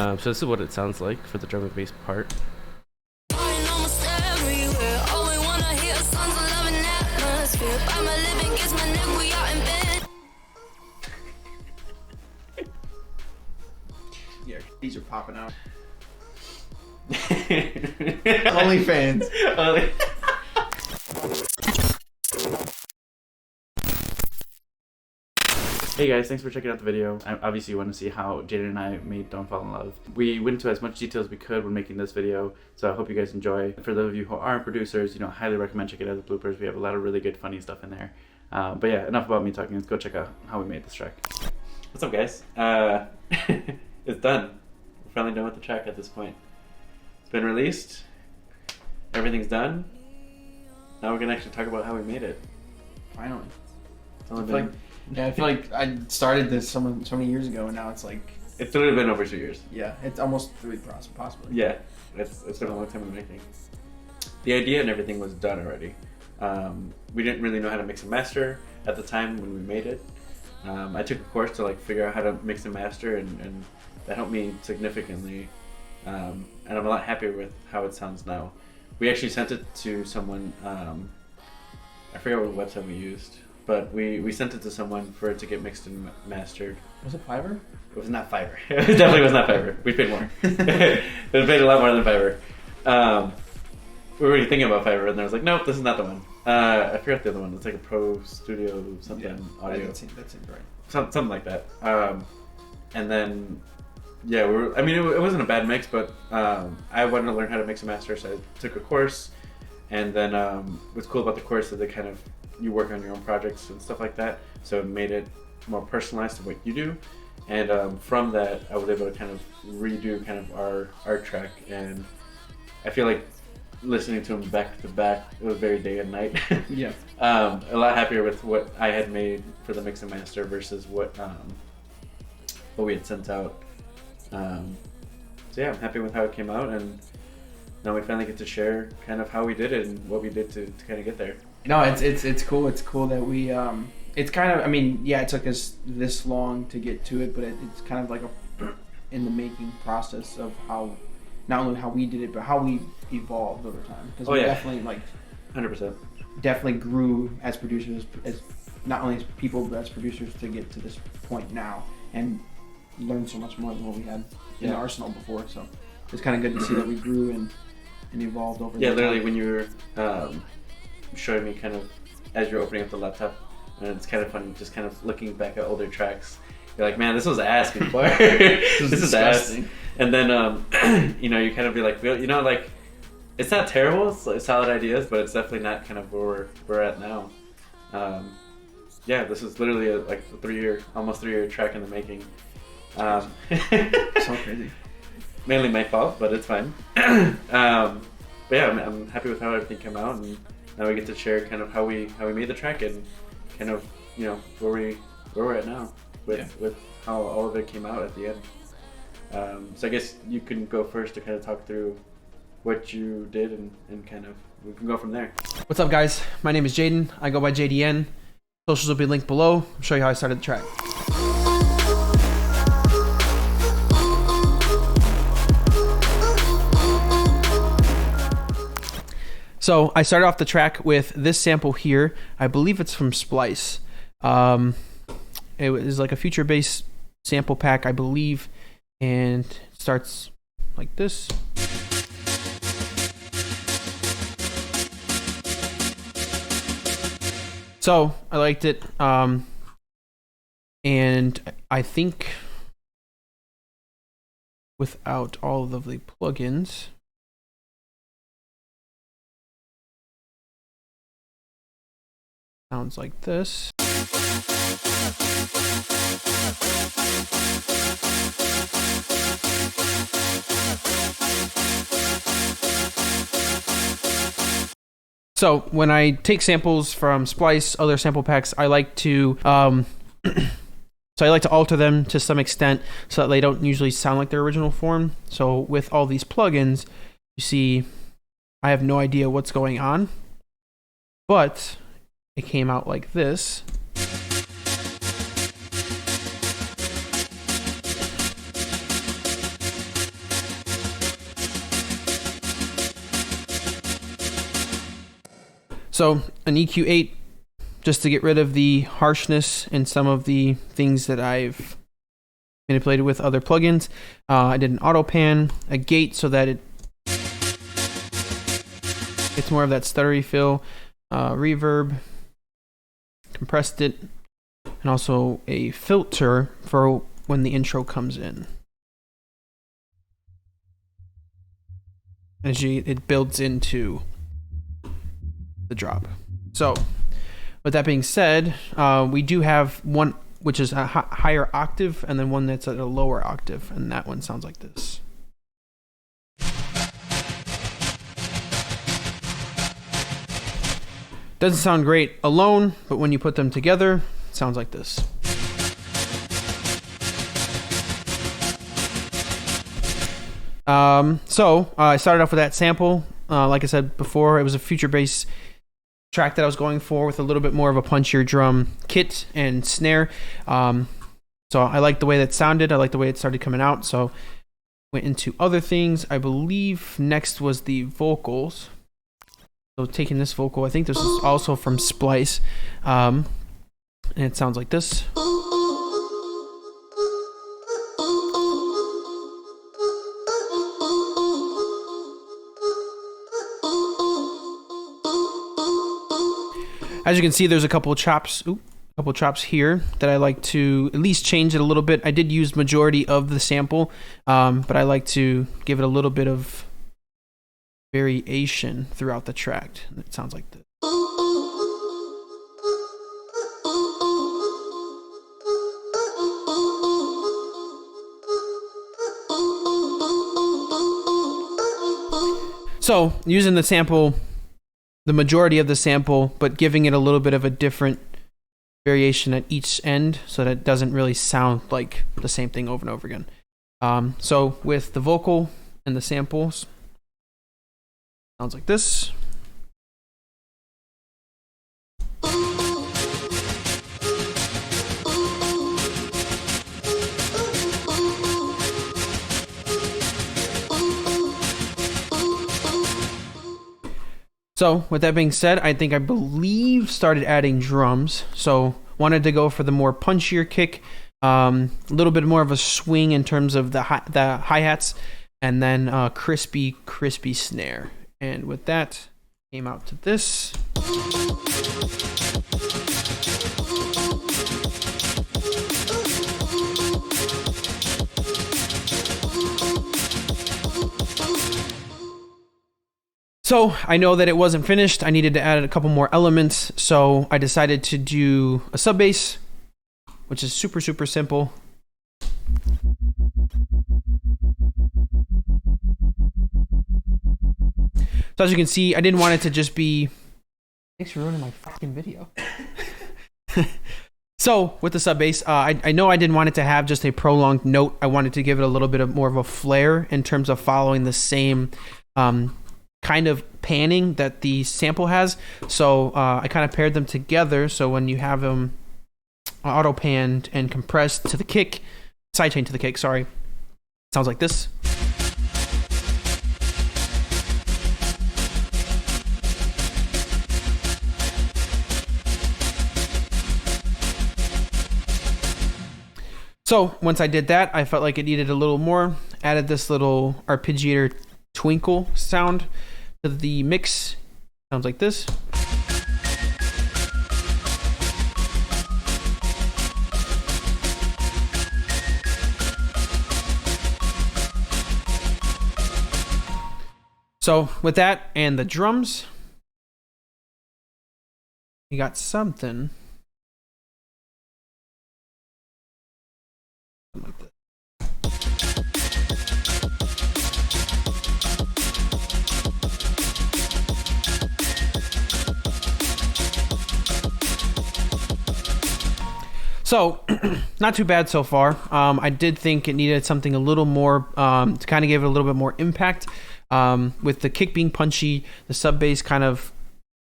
So this is what it sounds like for the drum and bass part. Yeah, these are popping out. OnlyFans. Hey guys, thanks for checking out the video. Obviously you want to see how Jaden and I made Don't Fall in Love. We went into as much detail as we could when making this video, so I hope you guys enjoy. For those of you who aren't producers, I highly recommend checking out the bloopers. We have a lot of really good funny stuff in there. But yeah, enough about me talking. Let's go check out how we made this track. What's up guys? It's done. We're finally done with the track at this point. It's been released. Everything's done. Now we're gonna actually talk about how we made it. Finally. It's only been... Yeah, I feel like I started this so many years ago, and now it's like... It's literally been over 2 years. Yeah, it's almost 3 possibly. Yeah, it's been a long time in the making. The idea and everything was done already. We didn't really know how to mix and master at the time when we made it. I took a course to figure out how to mix and master, and that helped me significantly. And I'm a lot happier with how it sounds now. We actually sent it to someone, I forget what website we used, but we sent it to someone for it to get mixed and mastered. Was it Fiverr? It was not Fiverr. It definitely was not Fiverr. We paid more. It was paid a lot more than Fiverr. We were already thinking about Fiverr, and I was like, nope, this is not the one. I forgot the other one. It's like a Pro Studio something audio. That seems right. Something like that. And then, yeah, it wasn't a bad mix, but I wanted to learn how to mix and master, so I took a course. And then what's cool about the course is that you work on your own projects and stuff like that, so it made it more personalized to what you do. And from that, I was able to redo our track, and I feel like listening to them back to back, it was very day and night. Yeah. A lot happier with what I had made for the mix and master versus what we had sent out. So yeah, I'm happy with how it came out, and now we finally get to share how we did it and what we did to get there. No, it's cool. It's cool that we it's it took us this long to get to it, but it's kind of like a in the making process of how not only how we did it, but how we evolved over time. Because we definitely 100%. Definitely grew as producers, as not only as people but as producers to get to this point now and learn so much more than what we had in the arsenal before. So it's kind of good to see that we grew and evolved over. Yeah, literally when you were showing me as you're opening up the laptop, and it's kind of fun just looking back at older tracks. You're like, man, this was ass before. This is ass. And then you be like, it's not terrible. It's like solid ideas, but it's definitely not where we're at now. Yeah, this is literally almost 3 year track in the making. So crazy. Mainly my fault, but it's fine. But yeah, I'm happy with how everything came out, and now we get to share how we made the track and where we're at now with how all of it came out at the end. So I guess you can go first to talk through what you did and we can go from there. What's up guys? My name is Jaden. I go by JDN. Socials will be linked below. I'll show you how I started the track. So I started off the track with this sample here. I believe it's from Splice. It was like a future bass sample pack, I believe, and it starts like this. So I liked it, and I think without all of the plugins, sounds like this. So when I take samples from Splice, other sample packs, I like to alter them to some extent so that they don't usually sound like their original form. So with all these plugins, you see, I have no idea what's going on, but it came out like this. So an EQ8, just to get rid of the harshness and some of the things that I've manipulated with other plugins. I did an auto pan, a gate so that it's more of that stuttery feel, reverb, compressed it, and also a filter for when the intro comes in. It builds into the drop. So with that being said, we do have one which is a higher octave and then one that's at a lower octave, and that one sounds like this. Doesn't sound great alone, but when you put them together, it sounds like this. So I started off with that sample. Like I said before, it was a future bass track that I was going for with a little bit more of a punchier drum kit and snare. So I liked the way that sounded. I liked the way it started coming out. So went into other things. I believe next was the vocals. So taking this vocal, I think this is also from Splice. And it sounds like this. As you can see, there's a couple chops here that I like to at least change it a little bit. I did use majority of the sample, but I like to give it a little bit of variation throughout the track. It sounds like this. So using the sample, the majority of the sample, but giving it a little bit of a different variation at each end so that it doesn't really sound like the same thing over and over again. So with the vocal and the samples, sounds like this. So with that being said, I believe started adding drums. So wanted to go for the more punchier kick, a little bit more of a swing in terms of the hi-hats, and then crispy snare. And with that, came out to this. So I know that it wasn't finished. I needed to add a couple more elements. So I decided to do a sub bass, which is super simple. So as you can see, I didn't want it to just be... Thanks for ruining my fucking video. So with the sub bass, I know I didn't want it to have just a prolonged note. I wanted to give it a little bit of more of a flair in terms of following the same kind of panning that the sample has. So I kind of paired them together. So when you have them auto panned and compressed to the kick, sidechain to the kick, sorry, sounds like this. So once I did that, I felt like it needed a little more. Added this little arpeggiator twinkle sound to the mix. Sounds like this. So with that and the drums, you got something like this. So, not too bad so far. I did think it needed something a little more to kind of give it a little bit more impact. With the kick being punchy, the sub bass kind of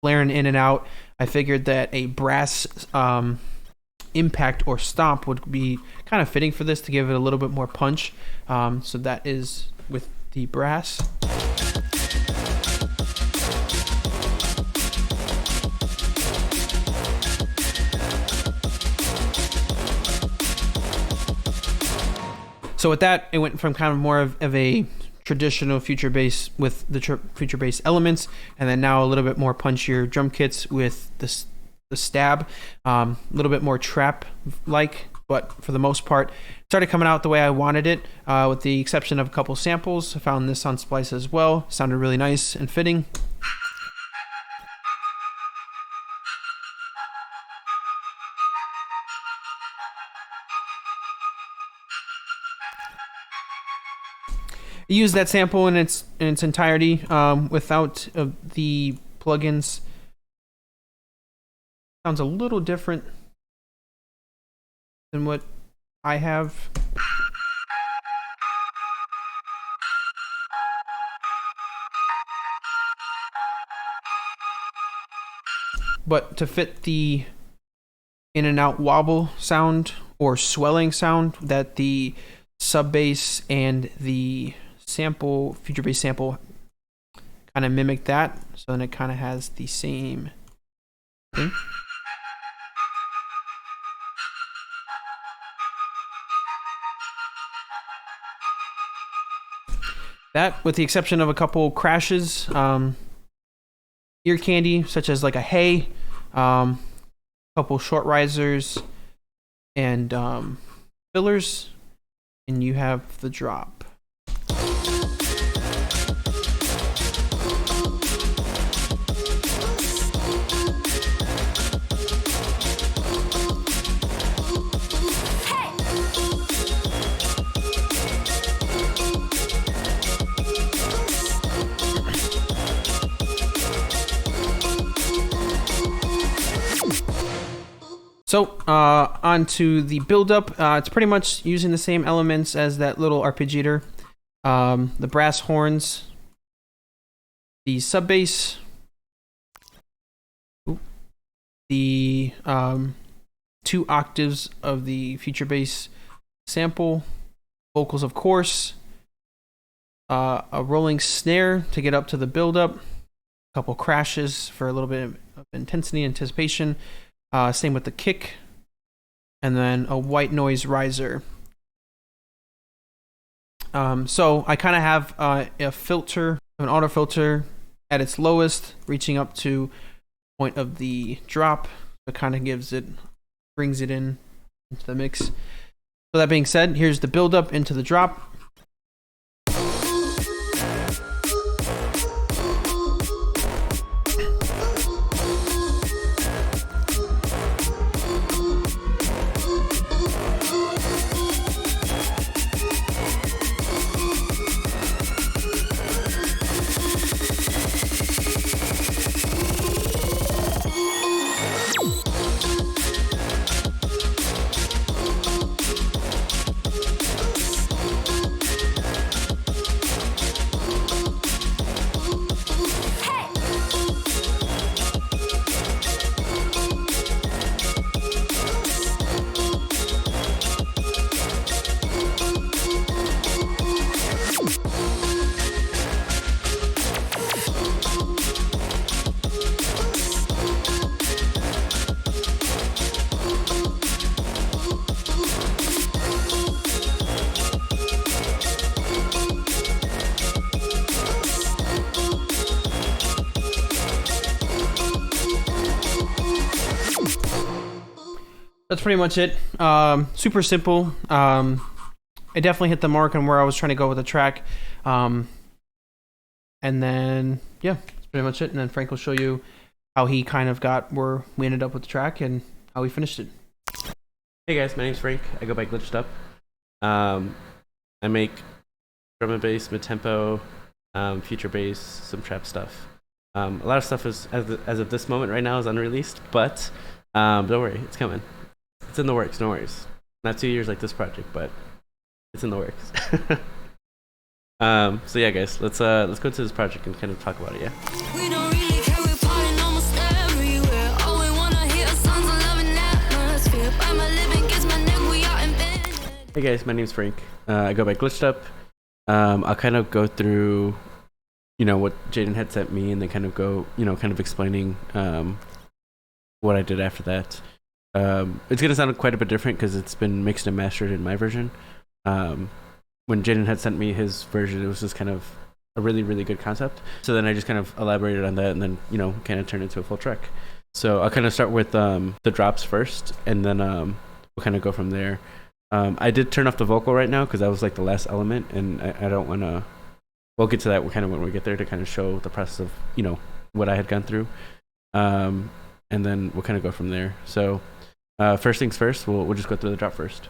flaring in and out, I figured that a brass impact or stomp would be kind of fitting for this to give it a little bit more punch. So that is with the brass. So with that, it went from kind of more of a traditional future bass with the future bass elements, and then now a little bit more punchier drum kits with the stab, a little bit more trap like, but for the most part started coming out the way I wanted it, with the exception of a couple samples. I found this on Splice as well. Sounded really nice and fitting. Use that sample in its entirety, without the plugins. Sounds a little different than what I have. But to fit the in and out wobble sound or swelling sound that the sub bass and the sample, future bass sample, kind of mimic that, so then it kind of has the same thing. That, with the exception of a couple crashes, ear candy such as like a hey, couple short risers, and fillers, and you have the drop. So on to the build-up. It's pretty much using the same elements as that little arpeggiator. The brass horns, the sub bass, the 2 octaves of the future bass sample, vocals of course, a rolling snare to get up to the build-up, a couple crashes for a little bit of intensity, anticipation. Same with the kick, and then a white noise riser. So I kind of have a filter, an auto filter at its lowest, reaching up to the point of the drop. It kind of brings it into the mix. So that being said, here's the build up into the drop. That's pretty much it. Super simple. I definitely hit the mark on where I was trying to go with the track. And then, yeah, that's pretty much it. And then Frank will show you how he kind of got where we ended up with the track and how we finished it. Hey guys, my name's Frank. I go by Glytch'd Up. I make drum and bass, mid-tempo, future bass, some trap stuff. A lot of stuff is, as of this moment right now, is unreleased, but don't worry, it's coming. It's in the works, no worries. Not 2 years like this project, but it's in the works. So yeah, guys, let's go to this project and kind of talk about it. Yeah. We don't really care, we're partying almost everywhere. All we wanna hear are songs of love and atmosphere. By my living gets my neck, we are in bed. Hey guys, my name's Frank. I go by Glytch'd Up. I'll kind of go through, what Jaden had sent me, and then kind of go, kind of explaining what I did after that. It's gonna sound quite a bit different because it's been mixed and mastered in my version. when Jaden had sent me his version, it was just kind of a really, really good concept. So then I just kind of elaborated on that and then, you know, kind of turned into a full track. So I'll kind of start with the drops first, and then we'll kind of go from there. I did turn off the vocal right now because that was like the last element, and I don't want to. We'll get to that kind of when we get there to kind of show the process of, you know, what I had gone through, and then we'll kind of go from there. So first things first, we'll just go through the drop first.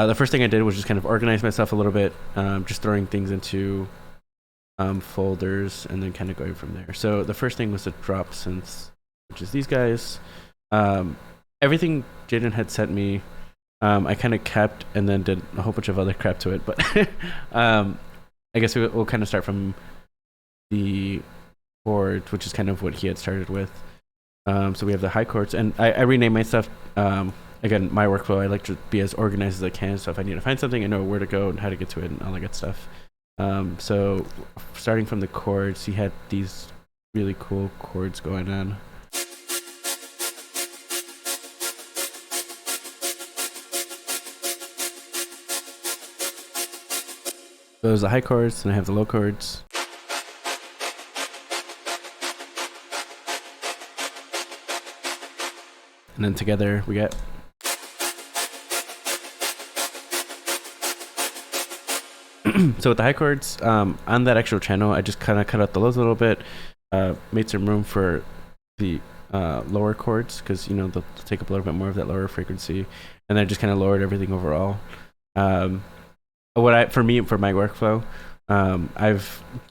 The first thing I did was just kind of organize myself a little bit, just throwing things into folders and then kind of going from there. So the first thing was the drop synths, which is these guys. Everything Jaden had sent me, I kind of kept and then did a whole bunch of other crap to it. But I guess we'll kind of start from the chords, which is kind of what he had started with. So we have the high chords, and I renamed my stuff. Again, my workflow, I like to be as organized as I can. So if I need to find something, I know where to go and how to get to it and all that good stuff. So starting from the chords, he had these really cool chords going on. Those are the high chords, and I have the low chords. And then together we get. So with the high chords, on that actual channel, I just kind of cut out the lows a little bit, made some room for the lower chords because, you know, they'll take up a little bit more of that lower frequency, and then I just kind of lowered everything overall. For my workflow, I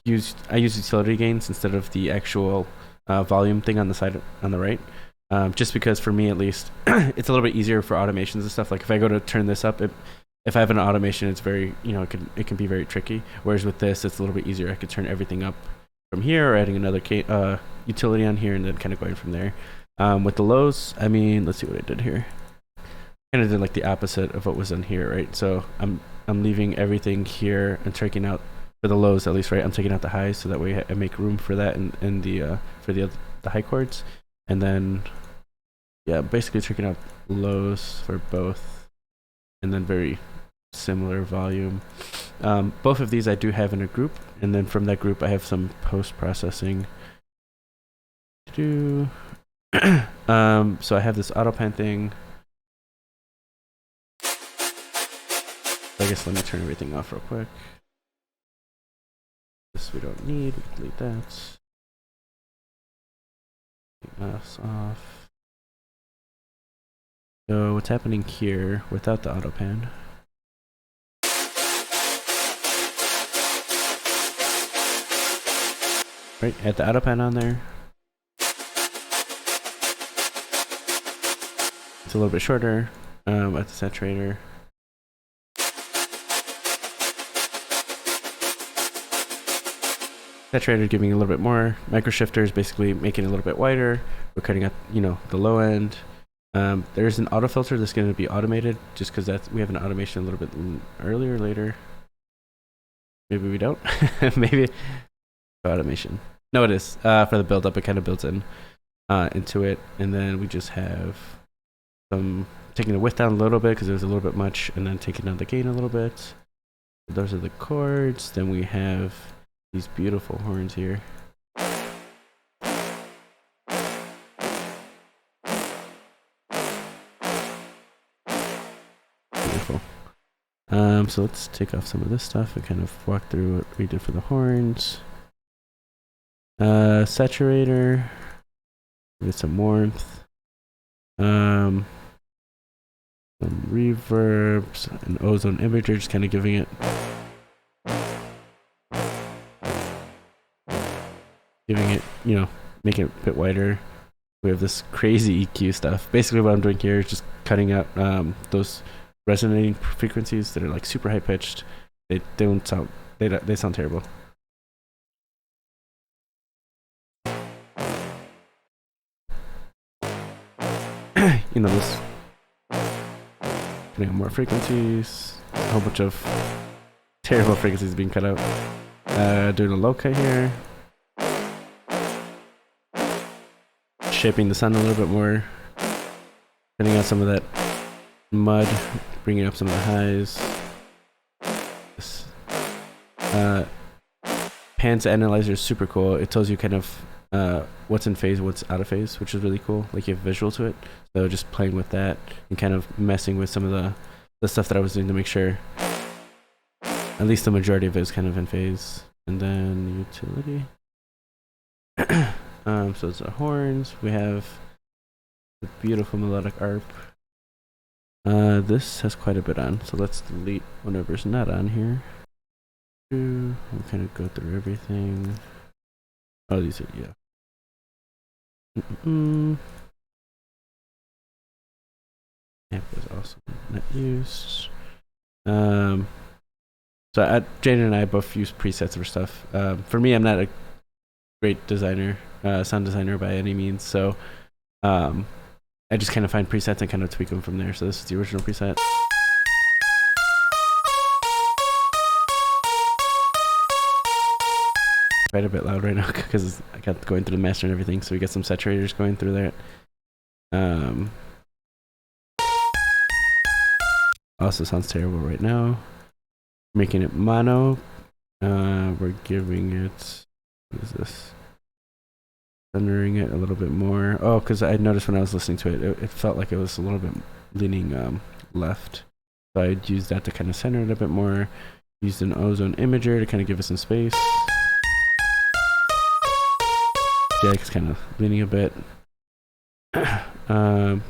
use utility gains instead of the actual volume thing on the side on the right, just because for me at least, it's a little bit easier for automations and stuff. Like if I go to turn this up, if I have an automation, it's very, you know, it can be very tricky. Whereas with this, it's a little bit easier. I could turn everything up from here, or adding another utility on here, and then kind of going from there. With the lows, I mean, let's see what I did here. Kind of did like the opposite of what was in here, right? So I'm leaving everything here and taking out, for the lows at least, right? I'm taking out the highs so that way I make room for that in the for the high chords, and then yeah, basically taking out lows for both, and then very similar volume. Both of these I do have in a group, and then from that group I have some post-processing to do. So I have this auto pan thing. I guess let me turn everything off real quick. This we don't need, we can delete that. That's off. So what's happening here without the auto pan? Right, add the auto pan on there. It's a little bit shorter at the saturator. Saturator giving a little bit more. Micro shifters basically making it a little bit wider. We're cutting out, you know, the low end. There's an auto filter that's going to be automated, just because we have an automation a little bit earlier or later. Maybe we don't. Maybe automation. No, it is. For the build up, it kind of builds in into it, and then we just have some taking the width down a little bit because it was a little bit much, and then taking down the gain a little bit. Those are the chords. Then we have these beautiful horns here. Beautiful. So let's take off some of this stuff and kind of walk through what we did for the horns. Saturator. Get some warmth. Some reverbs and ozone imager, just kind of giving it giving it, making it a bit wider. We have this crazy EQ stuff. Basically what I'm doing here is just cutting out those resonating frequencies that are like super high pitched. They sound terrible. This cutting out more frequencies, a whole bunch of terrible frequencies being cut out. Doing a low cut here, shaping the sound a little bit more, cutting out some of that mud, bringing up some of the highs. Pans analyzer is super cool. It tells you kind of what's in phase, what's out of phase, which is really cool. Like you have visual to it. So just playing with that and kind of messing with some of the stuff that I was doing to make sure at least the majority of it is kind of in phase. And then utility. So it's our horns. We have the beautiful melodic arp. This has quite a bit on, so let's delete whatever's not on here. We'll kind of go through everything. Oh, these are, yeah. Amp is also not used. So Jane and I both use presets for stuff. For me, I'm not a great designer, sound designer by any means, so I just kind of find presets and kind of tweak them from there. So this is the original preset. Quite a bit loud right now because I got going through the master and everything, so we got some saturators going through there. Also sounds terrible right now. Making it mono. We're giving it, what is this? Centering it a little bit more. Oh, because I noticed when I was listening to it, it felt like it was a little bit leaning left. So I used that to kind of center it a bit more. Used an ozone imager to kind of give it some space. Yeah, it's kind of leaning a bit. Did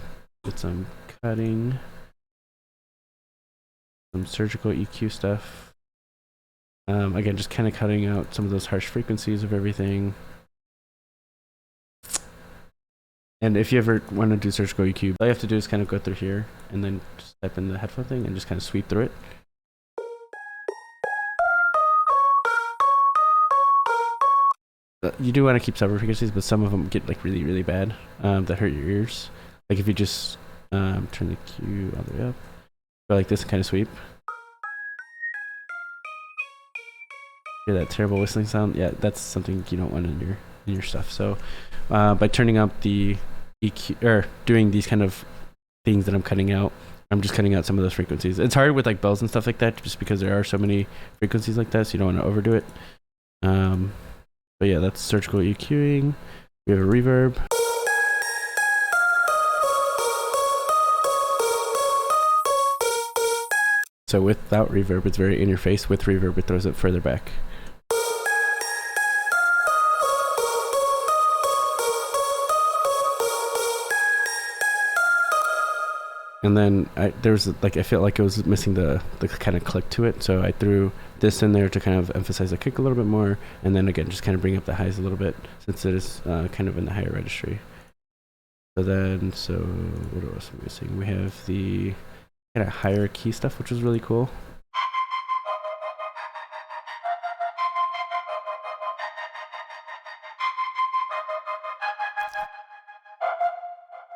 some cutting. Some surgical EQ stuff. Again, just kind of cutting out some of those harsh frequencies of everything. And if you ever want to do surgical EQ, all you have to do is kind of go through here and then just type in the headphone thing and just kind of sweep through it. You do want to keep separate frequencies, but some of them get like really, really bad that hurt your ears. Like if you just turn the Q all the way up, go like this and kind of sweep. Hear that terrible whistling sound? Yeah, that's something you don't want in your stuff. So by turning up the EQ or doing these kind of things that I'm cutting out, I'm just cutting out some of those frequencies. It's hard with like bells and stuff like that, just because there are so many frequencies like that, so you don't want to overdo it. But yeah, that's surgical EQing. We have a reverb. So without reverb, it's very in your face. With reverb, it throws it further back. And then I felt like it was missing the kind of click to it, so I threw this in there to kind of emphasize the kick a little bit more, and then again just kind of bring up the highs a little bit since it is kind of in the higher registry. So what else are we missing? We have the kind of higher key stuff, which was really cool.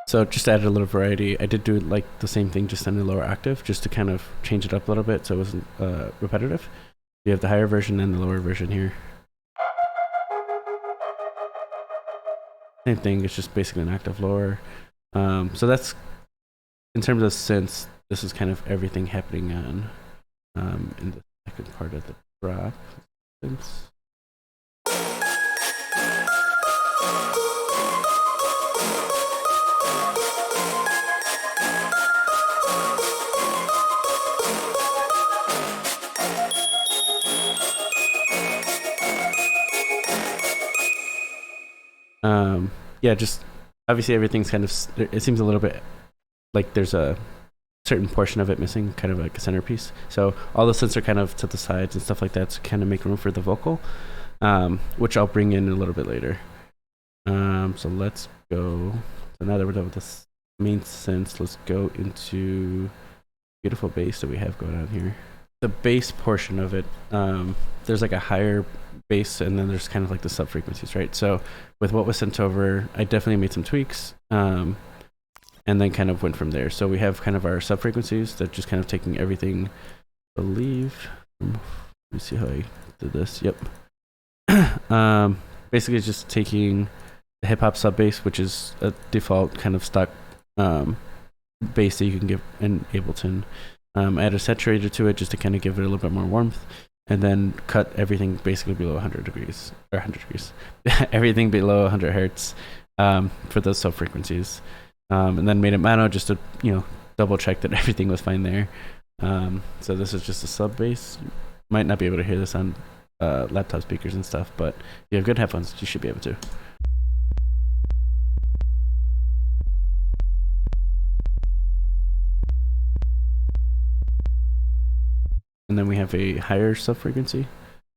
So just added a little variety. I did do like the same thing just in a lower octave, just to kind of change it up a little bit so it wasn't repetitive. You have the higher version and the lower version here. Same thing, it's just basically an octave lower. So that's, in terms of synths, this is kind of everything happening on in the second part of the drop. Synths. Yeah, just obviously everything's kind of, it seems a little bit like there's a certain portion of it missing, kind of like a centerpiece. So all the synths are kind of to the sides and stuff like that to kind of make room for the vocal. which I'll bring in a little bit later. So let's go. So now that we're done with this main synths, let's go into beautiful bass that we have going on here. The bass portion of it, there's like a higher bass, and then there's kind of like the sub frequencies, right? So with what was sent over, I definitely made some tweaks, and then kind of went from there. So we have kind of our sub frequencies that just kind of taking everything, I believe. Let me see how I did this. Yep. Basically it's just taking the hip hop sub bass, which is a default kind of stock bass that you can give in Ableton. Add a saturator to it just to kind of give it a little bit more warmth, and then cut everything basically below 100 degrees, or 100 degrees, everything below 100 hertz for those sub frequencies, and then made it mono just to double check that everything was fine there. So this is just a sub bass. You might not be able to hear this on laptop speakers and stuff, but if you have good headphones, you should be able to. And then we have a higher sub frequency.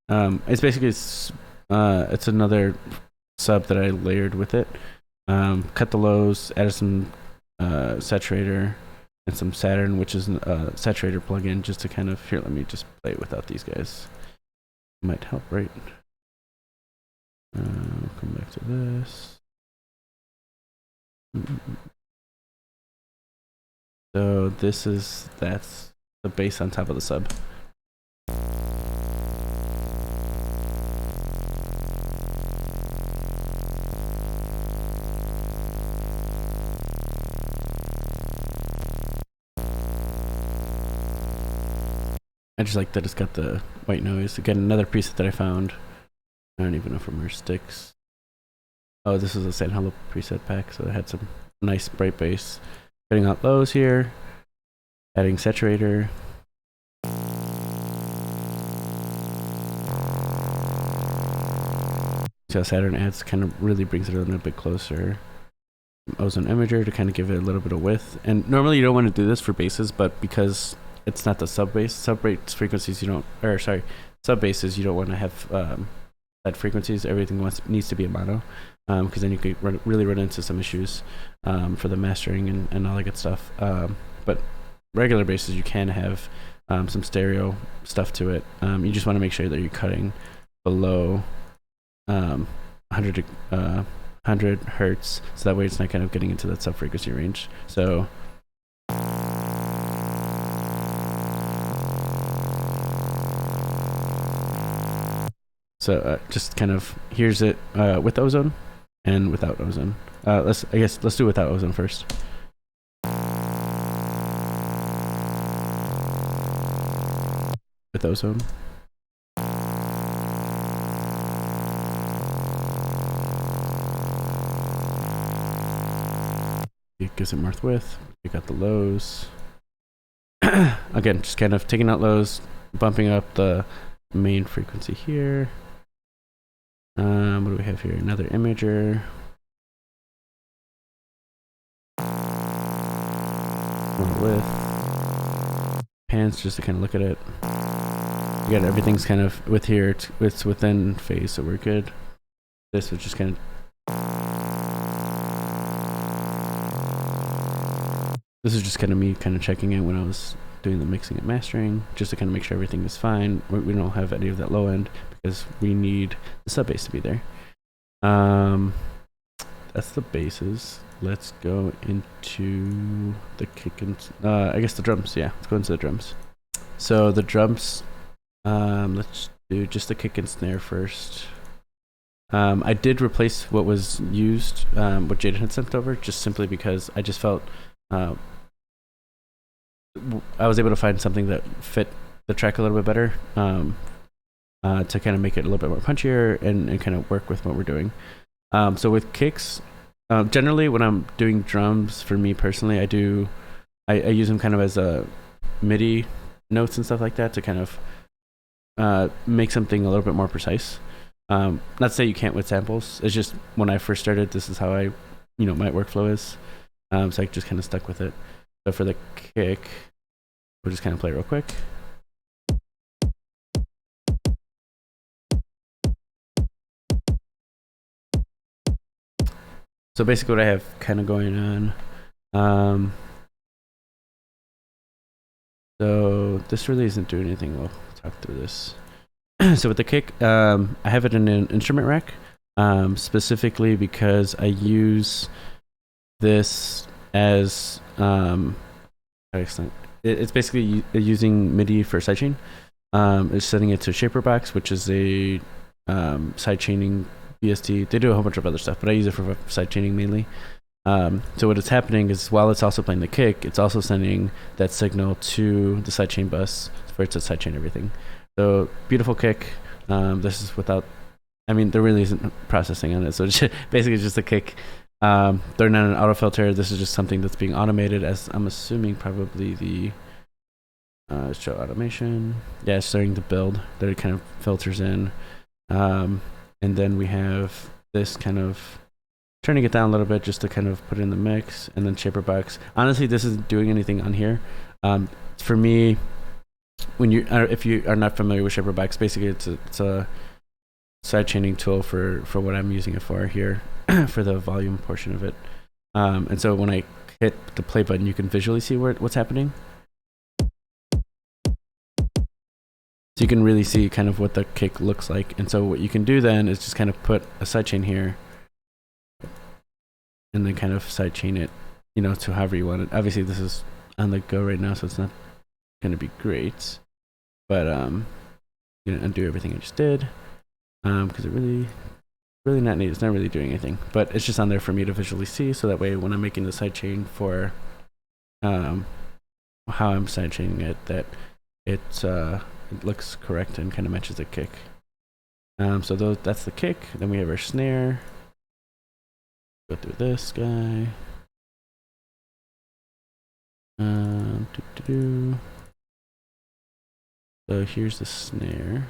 It's basically it's another sub that I layered with it. Cut the lows, added some saturator and some Saturn, which is a saturator plugin, just to kind of, here, let me just play it without these guys. Might help, right? Come back to this. So that's the bass on top of the sub. I just like that it's got the white noise. Again, another preset that I found. I don't even know from where sticks. Oh, this is a San Hello preset pack, so it had some nice bright bass. Cutting out lows here, adding saturator. So Saturn adds kind of really brings it a little bit closer. Ozone imager to kind of give it a little bit of width. And normally you don't want to do this for basses, but because it's not the sub bass frequencies, sub basses, you don't want to have that frequencies. Everything needs to be a mono, because then you could really run into some issues for the mastering and all that good stuff. But regular basses, you can have some stereo stuff to it. You just want to make sure that you're cutting below 100 hertz, so that way it's not kind of getting into that sub frequency range. So just kind of, here's it with ozone and without ozone. Let's do without ozone first. With ozone. It gives it more width. You got the lows. Again, just kind of taking out lows, bumping up the main frequency here. What do we have here? Another imager. More width. Pans just to kind of look at it. Again, everything's kind of with here. It's within phase, so we're good. This was just kind of. This is just kind of me kind of checking in when I was doing the mixing and mastering, just to kind of make sure everything is fine. We don't have any of that low end because we need the sub bass to be there. That's the basses. Let's go into the kick and I guess the drums. Yeah, let's go into the drums. So the drums, let's do just the kick and snare first. I did replace what was used, what JDN had sent over, just simply because I just felt I was able to find something that fit the track a little bit better, to kind of make it a little bit more punchier and kind of work with what we're doing. So with kicks, generally when I'm doing drums, for me personally, I use them kind of as a MIDI notes and stuff like that to kind of make something a little bit more precise. Not to say you can't with samples. It's just when I first started, this is how my workflow is. So I just kind of stuck with it. So for the kick, we'll just kind of play real quick. So basically what I have kind of going on, so this really isn't doing anything. We'll talk through this. So with the kick, I have it in an instrument rack, specifically because I use this as, it's basically using MIDI for sidechain. It's setting it to Shaper Box, which is a sidechaining VST. They do a whole bunch of other stuff, but I use it for sidechaining mainly. So what is happening is while it's also playing the kick, it's also sending that signal to the sidechain bus for it to sidechain everything. So beautiful kick. This is without, I mean, there really isn't processing on it. So it's basically just a kick. They're not an auto filter. This is just something that's being automated, as I'm assuming probably the show automation. Yeah, it's starting to build. That it kind of filters in. And then we have this kind of turning it down a little bit just to kind of put it in the mix, and then Shaper Box. Honestly, this isn't doing anything on here. For me, when you if you are not familiar with Shaper Box, basically it's a sidechaining tool for what I'm using it for here, for the volume portion of it. And so when I hit the play button, you can visually see what's happening. So you can really see kind of what the kick looks like. And so what you can do then is just kind of put a sidechain here and then kind of sidechain it, you know, to however you want it. Obviously this is on the go right now, so it's not going to be great. But you know, undo everything I just did, because it really not neat. It's not really doing anything, but it's just on there for me to visually see, so that way when I'm making the sidechain for how I'm sidechaining it, that it looks correct and kind of matches the kick. So that's the kick. Then we have our snare. Go through this guy. So here's the snare.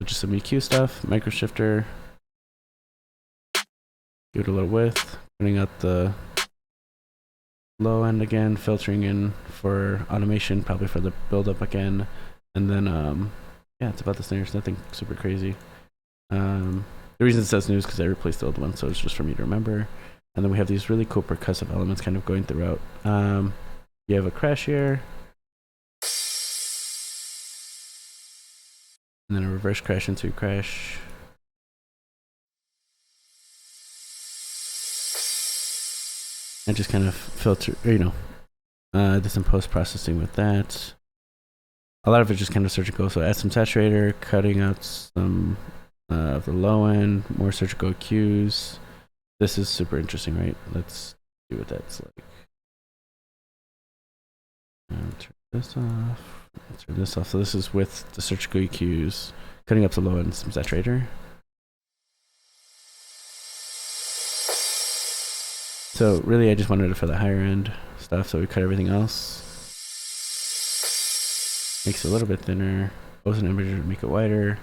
Just some EQ stuff, micro shifter. Give it a little width, putting out the low end again, filtering in for automation, probably for the build up again, and then yeah, it's about the snares, nothing super crazy. The reason it says new is because I replaced the old one, so it's just for me to remember. And then we have these really cool percussive elements kind of going throughout. You have a crash here, and then a reverse crash into crash. And just kind of filter, you know, do some post-processing with that. A lot of it just kind of surgical, so add some saturator, cutting out some of the low end, more surgical cues. This is super interesting, right? Let's see what that's like. Turn this off. Turn this off. So this is with the surgical EQs, cutting up the low end, some saturator. So really, I just wanted it for the higher end stuff, so we cut everything else. Makes it a little bit thinner. Close an imager to make it wider.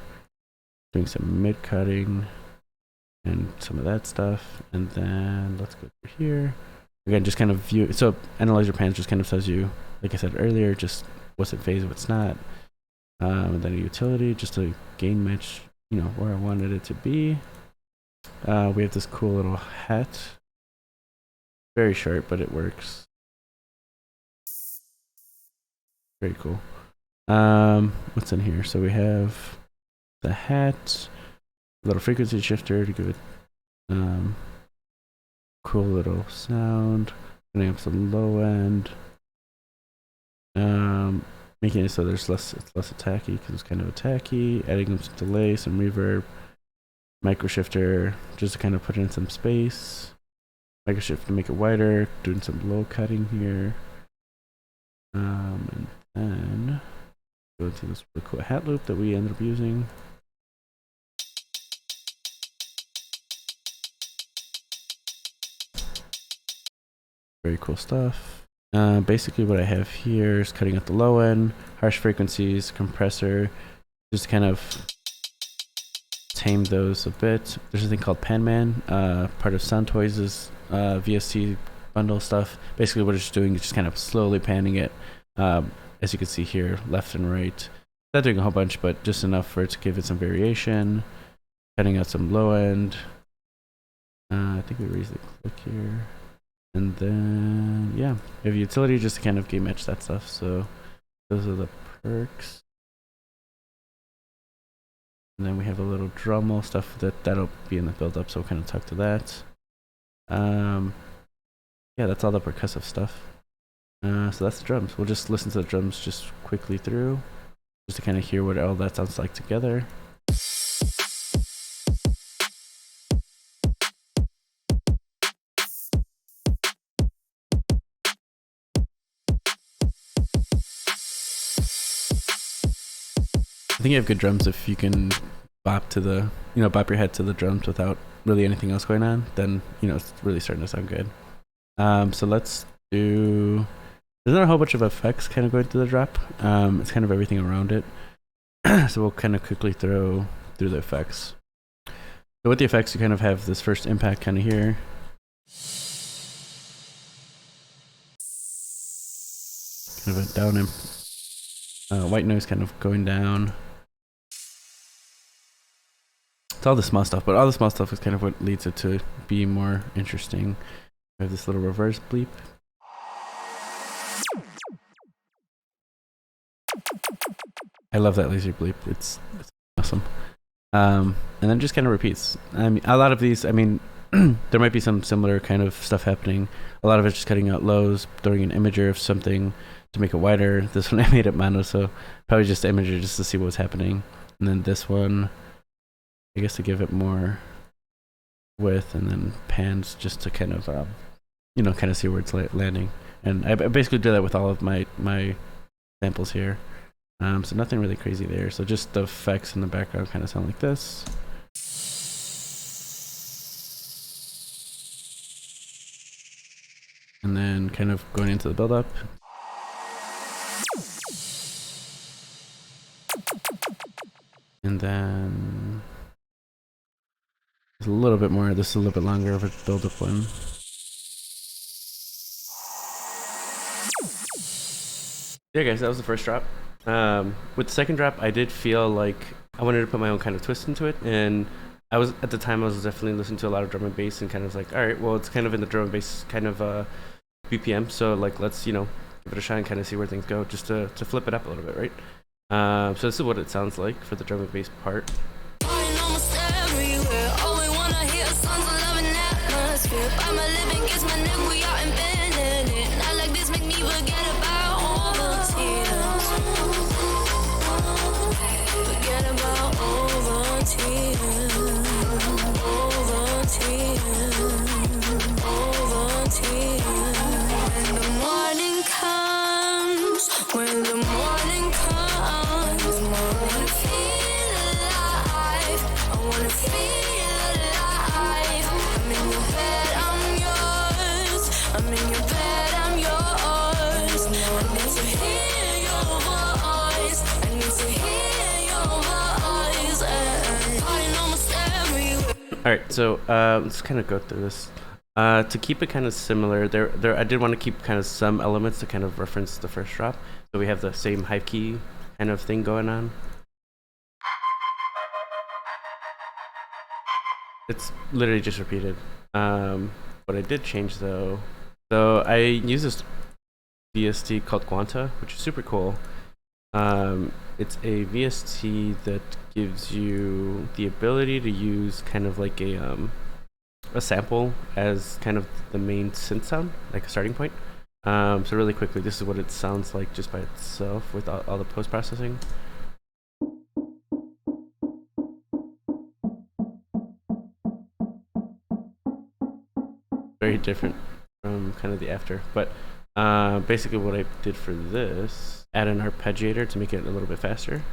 Doing some mid cutting and some of that stuff. And then let's go through here. Again, just kind of view. So analyzer pans just kind of tells you, like I said earlier, just what's in phase, what's not. And then a utility, just to gain match, you know, where I wanted it to be. We have this cool little hat. Very short, but it works. Very cool. What's in here? So we have the hat, a little frequency shifter to give it cool little sound. Turning up some low end. Making it so it's less attacky, because it's kind of attacky. Adding some delay, some reverb, micro shifter just to kind of put in some space. Micro shift to make it wider, doing some low cutting here. And then go into this really cool hat loop that we ended up using. Very cool stuff. Basically what I have here is cutting out the low end, harsh frequencies, compressor, just kind of tame those a bit. There's a thing called Panman, part of Soundtoys' VST bundle stuff. Basically what it's just doing is just kind of slowly panning it, as you can see here, left and right. Not doing a whole bunch, but just enough for it to give it some variation. Cutting out some low end. I think we raise the click here. And then, yeah, we have utility just to kind of game match that stuff. So those are the perks. And then we have a little Dremel stuff that'll be in the build up, so we'll kind of talk to that. Yeah, that's all the percussive stuff. So that's the drums. We'll just listen to the drums just quickly through, just to kind of hear what all that sounds like together. I think you have good drums if you can bop to the, bop your head to the drums without really anything else going on. Then it's really starting to sound good. So let's do. There's not a whole bunch of effects kind of going through the drop. It's kind of everything around it. So we'll kind of quickly through the effects. So with the effects, you kind of have this first impact kind of here. Kind of a down white noise kind of going down. It's all the small stuff, but all the small stuff is kind of what leads it to be more interesting. We have this little reverse bleep. I love that laser bleep. It's awesome. And then just kind of repeats. I mean, a lot of these, there might be some similar kind of stuff happening. A lot of it's just cutting out lows, throwing an imager of something to make it wider. This one I made it mono, so probably just imager just to see what was happening. And then this one, I guess to give it more width, and then pans just to kind of, kind of see where it's landing. And I basically do that with all of my samples here. So nothing really crazy there. So just the effects in the background kind of sound like this. And then kind of going into the build-up. And then there's a little bit more. This is a little bit longer of a build-up one. Yeah, guys, that was the first drop. With the second drop, I did feel like I wanted to put my own kind of twist into it, and I was definitely listening to a lot of drum and bass, and kind of like, all right, well, it's kind of in the drum and bass kind of BPM, so like let's give it a shot and kind of see where things go, just to flip it up a little bit, right? So this is what it sounds like for the drum and bass part. Almost everywhere, all we wanna hear songs of love and atmosphere. By my living gets my neck, we are inventing it. Not like this make me forget about all the tears. Forget about all the tears. All the tears. All the tears. When the morning comes, when the morning comes, I wanna feel alive. I wanna feel alive. I'm in your bed, I'm yours. I'm in your bed, I'm yours. I need to hear your voice. I need to hear your voice. Partying almost everywhere. All right, so let's kind of go through this. To keep it kind of similar, there I did want to keep kind of some elements to kind of reference the first drop. So we have the same high key kind of thing going on. It's literally just repeated. What I did change though, so I use this VST called Gltych'd, which is super cool. It's a VST that gives you the ability to use kind of like a sample as kind of the main synth sound, like a starting point. So really quickly, this is what it sounds like just by itself with all the post-processing. Very different from kind of the after, but basically what I did for this, add an arpeggiator to make it a little bit faster.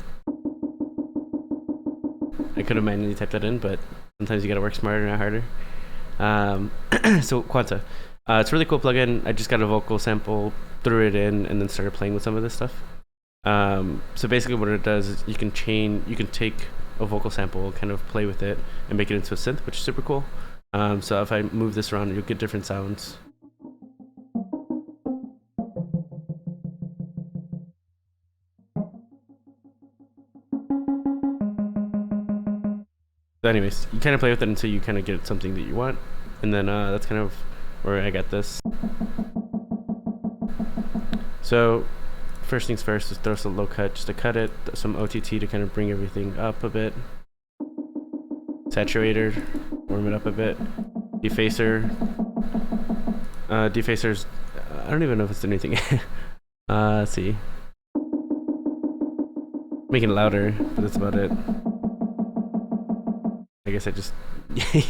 I could have manually typed that in, but sometimes you gotta work smarter, not harder. So Gltych'd, it's a really cool plugin. I just got a vocal sample, threw it in, and then started playing with some of this stuff. So basically what it does is you can take a vocal sample, kind of play with it, and make it into a synth, which is super cool. So if I move this around, you'll get different sounds. So anyways, you kind of play with it until you kind of get something that you want, and then that's kind of where I got this. So first things first is throw some low cut just to cut it, some OTT to kind of bring everything up a bit, saturator, warm it up a bit, defacer. Defacers, I don't even know if it's anything. Let's see. Making it louder, but that's about it. I guess I just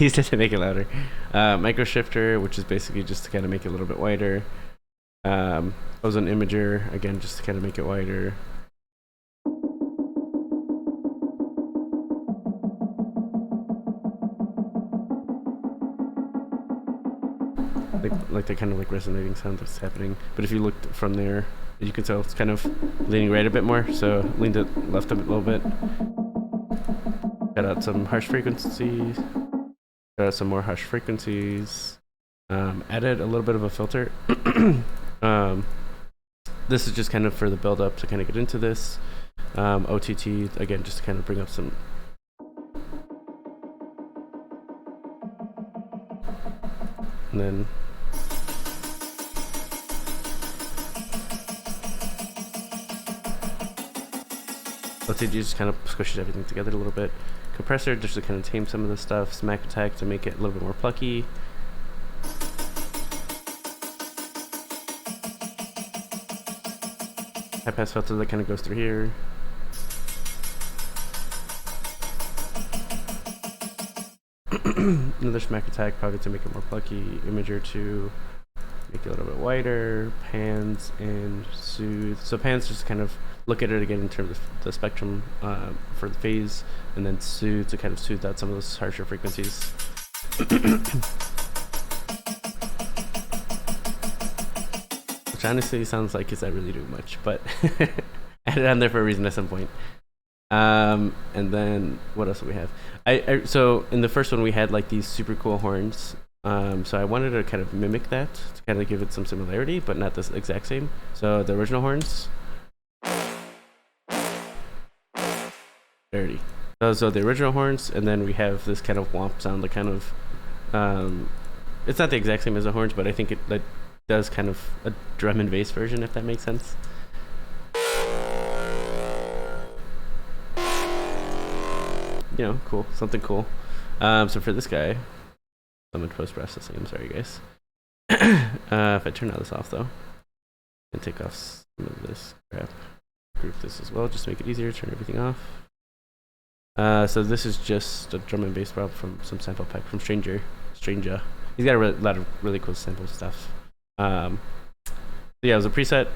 used it to make it louder. Micro shifter, which is basically just to kind of make it a little bit wider. Ozone imager, again, just to kind of make it wider. Like the kind of like resonating sound that's happening. But if you look from there, you can tell it's kind of leaning right a bit more. So leaned it left a little bit. Cut out some harsh frequencies. Cut out some more harsh frequencies. Added a little bit of a filter. This is just kind of for the build up to kind of get into this. OTT, again, just to kind of bring up some. And then OTG just kind of squishes everything together a little bit. Compressor just to kind of tame some of the stuff. Smack attack to make it a little bit more plucky. High pass filter that kind of goes through here. Another smack attack probably to make it more plucky. Imager to make it a little bit wider. Pans and soothe. So pans just kind of look at it again in terms of the spectrum for the phase, and then soothe to kind of soothe out some of those harsher frequencies. Which honestly sounds like it's not really doing much, but I had it on there for a reason at some point. And then what else do we have? So in the first one we had like these super cool horns. So I wanted to kind of mimic that to kind of give it some similarity, but not the exact same. So the original horns. Dirty. So the original horns, and then we have this kind of womp sound that kind of it's not the exact same as the horns, but I think it does kind of a drum and bass version, if that makes sense. You know, cool, something cool. So for this guy, I'm in post-processing, I'm sorry guys. If I turn all this off though, and take off some of this crap, group this as well, just to make it easier, turn everything off. So this is just a drum and bass prop from some sample pack from Stranger. He's got a lot of really cool sample stuff. So yeah, it was a preset,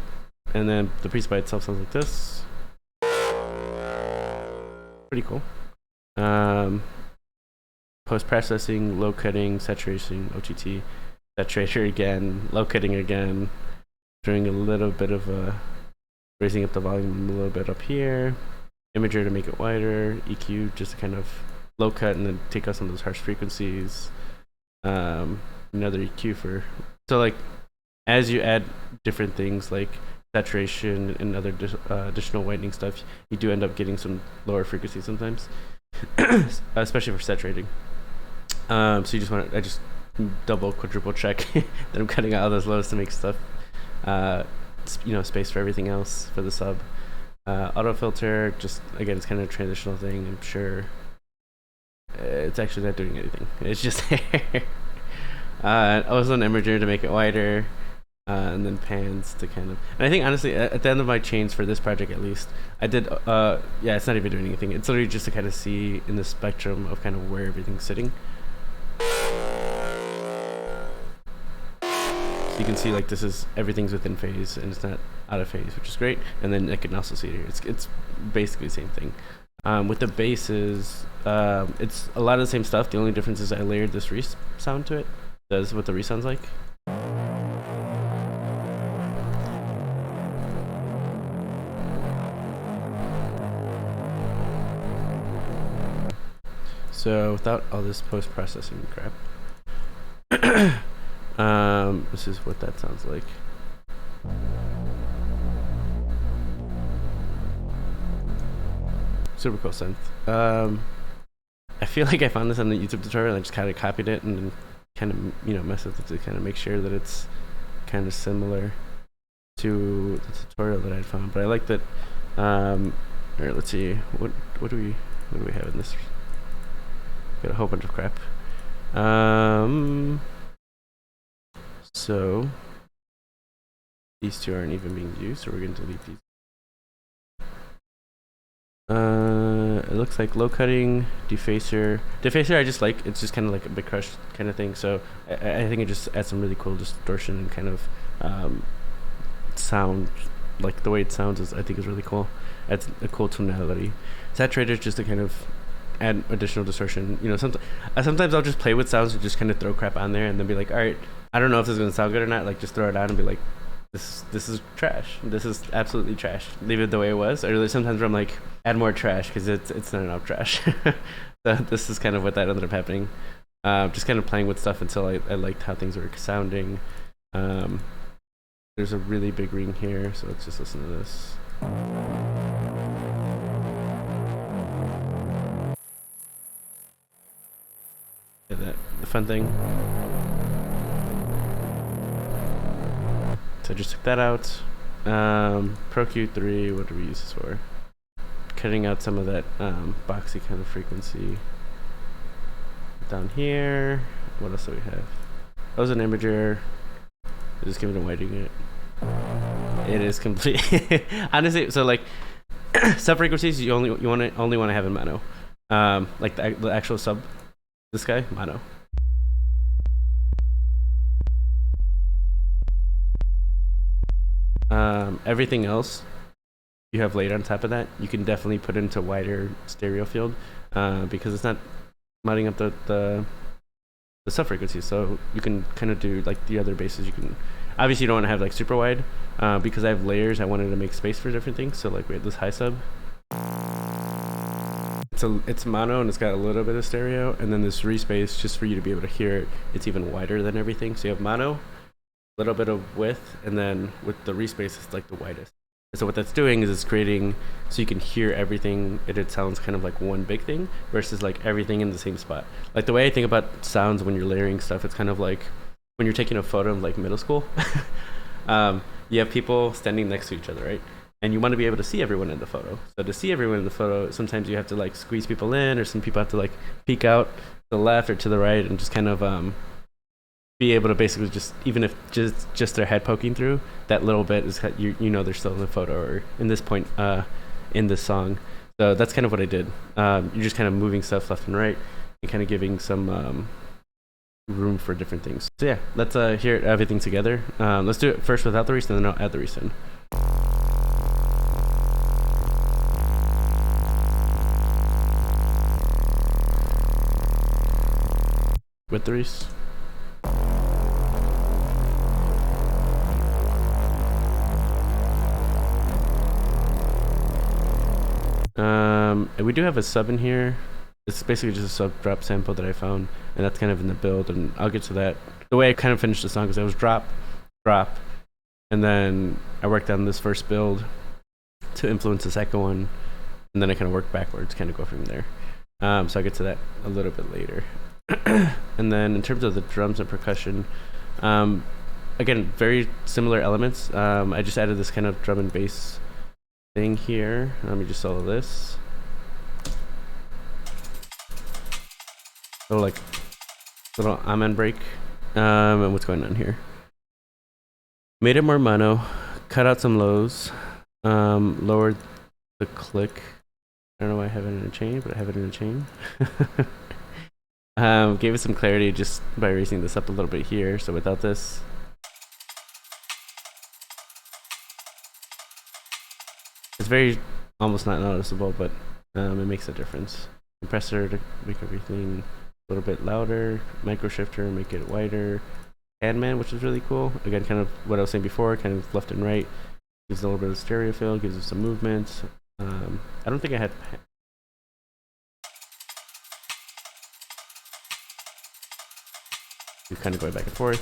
and then the preset by itself sounds like this. Pretty cool. Post-processing, low cutting, saturation, OTT, saturator again, low cutting again, doing a little bit of raising up the volume a little bit up here, imager to make it wider, EQ just to kind of low cut and then take out some of those harsh frequencies, another EQ for, so like as you add different things like saturation and other additional whitening stuff, you do end up getting some lower frequencies sometimes. Especially for saturating. So you just want to, I just double, quadruple check that I'm cutting out all those lows to make stuff, space for everything else for the sub. Auto filter, just again, it's kind of a transitional thing. I'm sure it's actually not doing anything. It's just there. Ozone imager to make it wider. And then pans to kind of, and I think honestly at the end of my chains for this project at least, I did it's not even doing anything, it's literally just to kind of see in the spectrum of kind of where everything's sitting. So you can see like this is, everything's within phase and it's not out of phase, which is great. And then I can also see it here, it's basically the same thing. With the basses, it's a lot of the same stuff. The only difference is I layered this sound to it. That's what the resound's like. So without all this post-processing crap, this is what that sounds like. Super cool synth. I feel like I found this on the YouTube tutorial and I just kind of copied it and then kind of, you know, messed with it to kind of make sure that it's kind of similar to the tutorial that I found. But I like that. All right, let's see. What do we have in this? Got a whole bunch of crap. So these two aren't even being used, so we're going to delete these. It looks like low cutting, defacer. Defacer I just like. It's just kind of like a big crush kind of thing. So I think it just adds some really cool distortion and kind of sound. Like the way it sounds is, I think, is really cool. Adds a cool tonality. Saturator just to kind of add additional distortion. You know, sometimes I'll just play with sounds and just kind of throw crap on there and then be like, all right, I don't know if this is gonna sound good or not. Like just throw it on and be like, this is trash. This is absolutely trash. Leave it the way it was. Or sometimes where I'm like, add more trash because it's not enough trash. So this is kind of what that ended up happening. Just kind of playing with stuff until I liked how things were sounding. There's a really big ring here, so let's just listen to this. The fun thing. So I just took that out. Pro Q3, what do we use this for? Cutting out some of that boxy kind of frequency. Down here, what else do we have? That was an imager. I just give it a whiting it. It is complete. Honestly, so like sub frequencies, you only want to have in mono. Like the actual sub, this guy mono. Everything else you have laid on top of that, you can definitely put into wider stereo field because it's not mounting up the sub frequencies. So you can kind of do like the other basses. You can obviously you don't want to have like super wide because I have layers. I wanted to make space for different things. So like we have this high sub. It's mono and it's got a little bit of stereo, and then this respace just for you to be able to hear it. It's even wider than everything. So you have mono, a little bit of width, and then with the respace it's like the widest. And so what that's doing is it's creating so you can hear everything. It sounds kind of like one big thing versus like everything in the same spot. Like the way I think about sounds when you're layering stuff, it's kind of like when you're taking a photo of like middle school. You have people standing next to each other, right? And you want to be able to see everyone in the photo. So to see everyone in the photo, sometimes you have to like squeeze people in, or some people have to like peek out to the left or to the right and just kind of be able to basically just, even if just their head poking through, that little bit is you know they're still in the photo or in this point in this song. So that's kind of what I did. You're just kind of moving stuff left and right and kind of giving some room for different things. So yeah, let's hear everything together. Let's do it first without the resynth, and then I'll add the resynth. With the resynth. We do have a sub in here. It's basically just a sub drop sample that I found, and that's kind of in the build, and I'll get to that. The way I kind of finished the song is I was drop, and then I worked on this first build to influence the second one, and then I kind of worked backwards, kind of go from there. So I'll get to that a little bit later. And then in terms of the drums and percussion, again, very similar elements. I just added this kind of drum and bass thing here. Let me just solo this. Like little amen break. And what's going on here? Made it more mono, cut out some lows, lowered the click. I don't know why I have it in a chain, but I have it in a chain. Gave it some clarity just by raising this up a little bit here. So without this, it's very almost not noticeable, but it makes a difference. Compressor to make everything a little bit louder, micro shifter, make it wider, Handman, which is really cool. Again, kind of what I was saying before, kind of left and right, gives a little bit of stereo feel, gives it some movement. I don't think I had kind of going back and forth.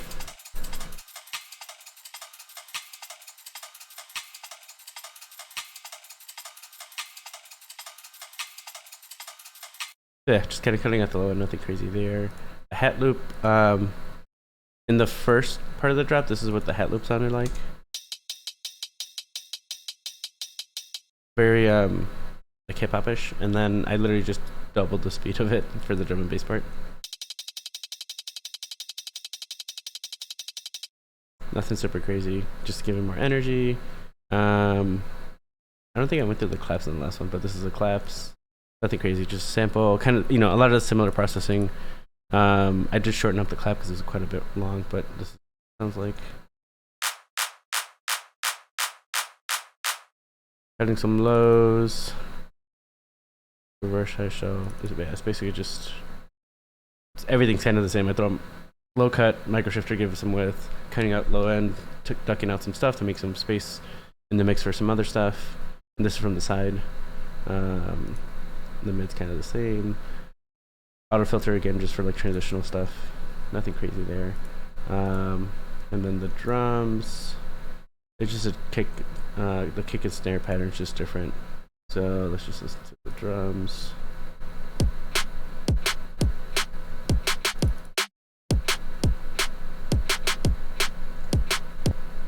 Yeah, just kind of cutting out the low end, nothing crazy there. A hat loop. In the first part of the drop, this is what the hat loop sounded like. Very like hip hop-ish, and then I literally just doubled the speed of it for the drum and bass part. Nothing super crazy, just giving more energy. I don't think I went through the claps in the last one, but this is the claps. Nothing crazy, just sample, kind of, you know, a lot of the similar processing. I did shorten up the clap because it was quite a bit long, but this sounds like. Adding some lows. Reverse high show. It's basically just, everything's kind of the same. I throw low cut, micro shifter, give it some width, cutting out low end, ducking out some stuff to make some space in the mix for some other stuff. And this is from the side. The mid's kind of the same. Auto filter again, just for like transitional stuff. Nothing crazy there. And then the drums. It's just a kick. The kick and snare pattern is just different. So let's just listen to the drums.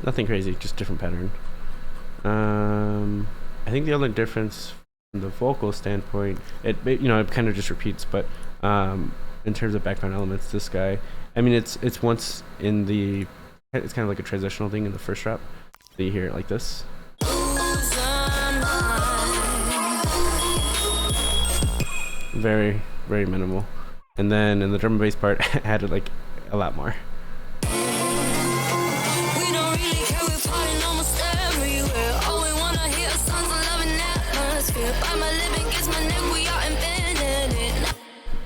Nothing crazy, just different pattern. I think the only difference from the vocal standpoint, it kind of just repeats, but in terms of background elements, this guy, I mean, it's once in the, it's kind of like a transitional thing in the first drop. So you hear it like this. Very, very minimal. And then in the drum and bass part, I added like a lot more.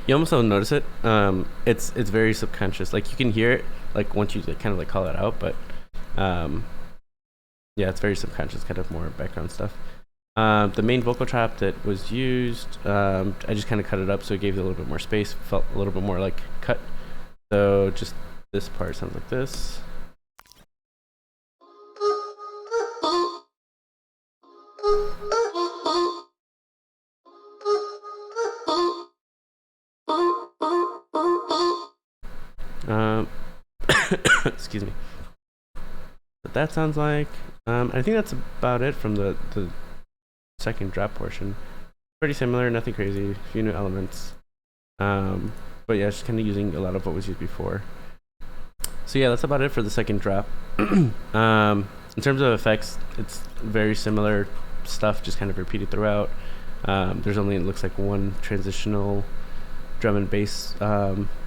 You almost don't notice it. It's very subconscious. Like you can hear it like once you kind of like call it out, but yeah, it's very subconscious, kind of more background stuff. The main vocal trap that was used, I just kind of cut it up so it gave it a little bit more space, felt a little bit more like cut. So just this part sounds like this. Excuse me. What that sounds like. I think that's about it from the second drop portion. Pretty similar, nothing crazy, a few new elements. But yeah, just kind of using a lot of what was used before. So yeah, that's about it for the second drop. In terms of effects, it's very similar stuff, just kind of repeated throughout. There's only, it looks like, one transitional drum and bass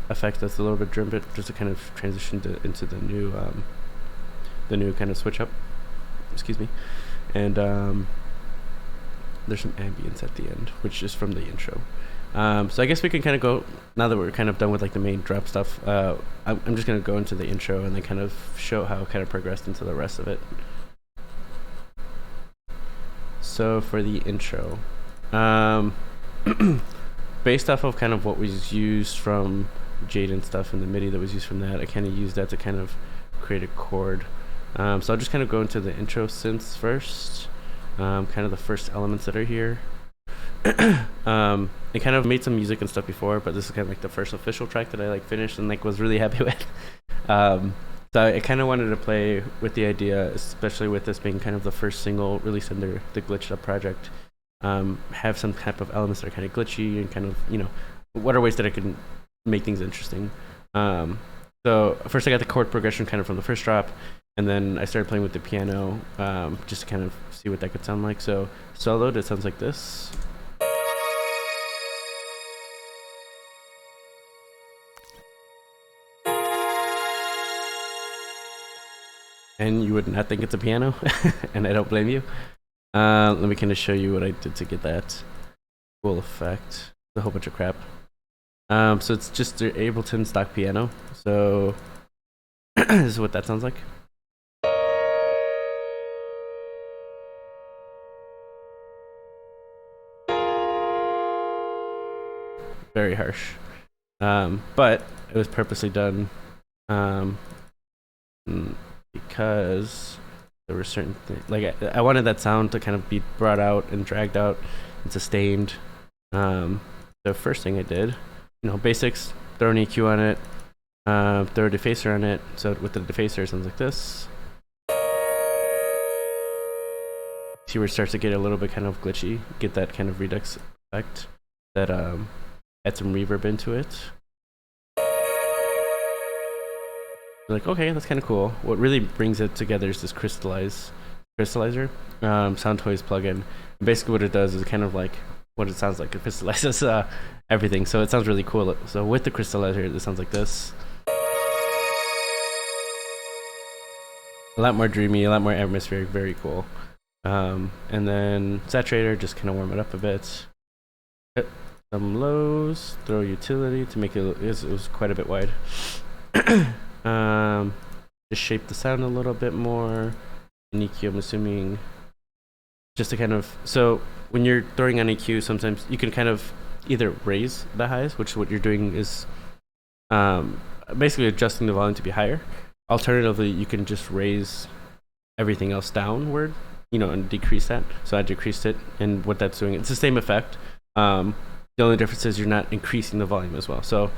effect that's a little bit driven, just to kind of transition into the new kind of switch up. Excuse me. And there's some ambience at the end, which is from the intro. So I guess we can kind of go, now that we're kind of done with like the main drop stuff, I'm just going to go into the intro and then kind of show how it kind of progressed into the rest of it. So for the intro, based off of kind of what was used from JDN stuff and the MIDI that was used from that, I kind of used that to kind of create a chord. So I'll just kind of go into the intro synths first, kind of the first elements that are here. I kind of made some music and stuff before, but this is kind of like the first official track that I like finished and like was really happy with. So I kind of wanted to play with the idea, especially with this being kind of the first single released under the Glytch'd Up project, have some type of elements that are kind of glitchy and kind of, you know, what are ways that I can make things interesting. So first I got the chord progression kind of from the first drop, and then I started playing with the piano, just to kind of see what that could sound like. So soloed, it sounds like this. And you would not think it's a piano, and I don't blame you. Let me kind of show you what I did to get that cool effect. A whole bunch of crap. So it's just the Ableton stock piano. So this is what that sounds like. Very harsh. But it was purposely done because there were certain things, like I wanted that sound to kind of be brought out and dragged out and sustained. The first thing I did, basics, throw an EQ on it, throw a defacer on it. So with the defacer, it sounds like this. See where it starts to get a little bit kind of glitchy, get that kind of redux effect that add some reverb into it. Like, okay, that's kind of cool. What really brings it together is this crystallizer, Sound Toys plugin. And basically what it does is kind of like what it sounds like. It crystallizes everything, so it sounds really cool. So with the crystallizer, it sounds like this. A lot more dreamy, a lot more atmospheric, very cool. And then saturator, just kind of warm it up a bit. Hit some lows, throw utility to make it was quite a bit wide. Just shape the sound a little bit more. And EQ, I'm assuming, just to kind of, so when you're throwing on EQ, sometimes you can kind of either raise the highs, which what you're doing is basically adjusting the volume to be higher. Alternatively, you can just raise everything else downward, and decrease that. So I decreased it, and what that's doing, it's the same effect. The only difference is you're not increasing the volume as well. So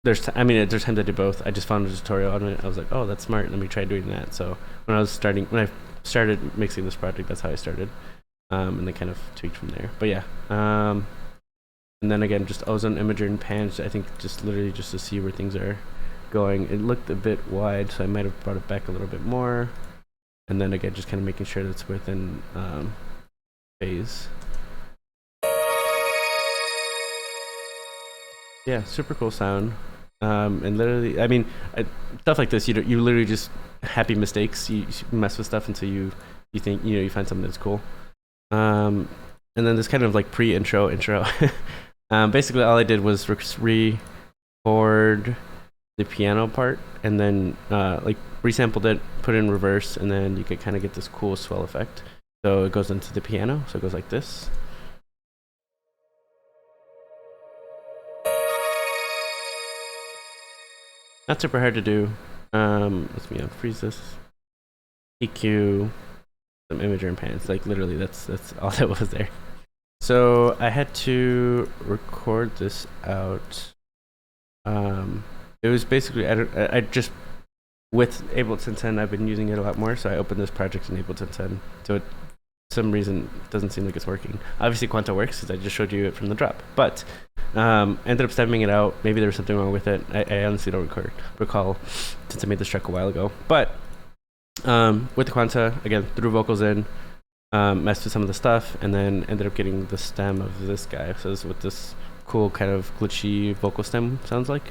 there's times I did both. I just found a tutorial on it. I was like, oh, that's smart. Let me try doing that. So when I started mixing this project, that's how I started, and then kind of tweaked from there. But yeah, and then again, just ozone imager and pans. I think just literally just to see where things are going. It looked a bit wide, so I might have brought it back a little bit more. And then again, just kind of making sure that's within phase. Yeah, super cool sound. And literally, stuff like this, you literally just happy mistakes. You mess with stuff until you think, you find something that's cool. And then this kind of like intro. Basically, all I did was record the piano part, and then resampled it, put it in reverse, and then you could kind of get this cool swell effect. So it goes into the piano, so it goes like this. Not super hard to do. Let me freeze this. EQ, some imager and pans. Like literally, that's all that was there. So I had to record this out. It was basically I just with Ableton 10, I've been using it a lot more. So I opened this project in Ableton 10. So some reason it doesn't seem like it's working. Obviously Quanta works because I just showed you it from the drop, but ended up stemming it out. Maybe there was something wrong with it. I honestly don't recall since I made this track a while ago. But with the Quanta, again, threw vocals in, messed with some of the stuff, and then ended up getting the stem of this guy. So this is what this cool kind of glitchy vocal stem sounds like.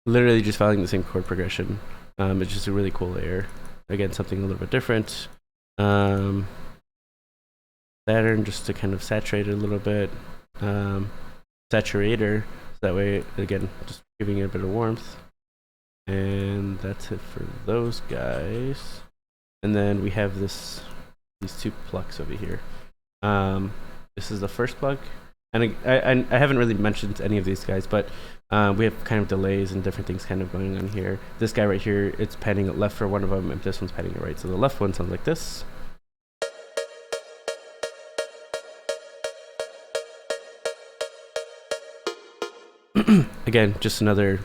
Literally just following the same chord progression. It's just a really cool layer. Again, something a little bit different. Saturn, just to kind of saturate it a little bit. Saturator, so that way, again, just giving it a bit of warmth. And that's it for those guys. And then we have these two plucks over here. This is the first pluck. And I haven't really mentioned any of these guys, but we have kind of delays and different things kind of going on here. This guy right here, it's panning it left for one of them, and this one's panning it right. So the left one sounds like this. Again, just another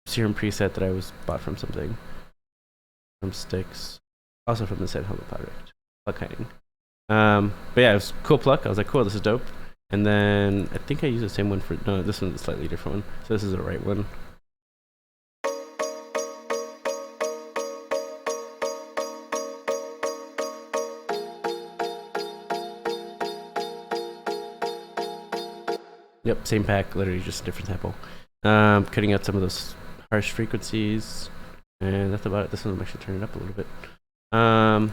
Serum preset that I bought from something. From Sticks. Also from the San Hello project. Pluck hiding. But yeah, it was cool pluck. I was like, cool, this is dope. And then I think I used the same one for, no, this one's a slightly different one. So this is the right one. Yep, same pack, literally just a different sample. Cutting out some of those harsh frequencies. And that's about it. This one I'm actually turning it up a little bit. So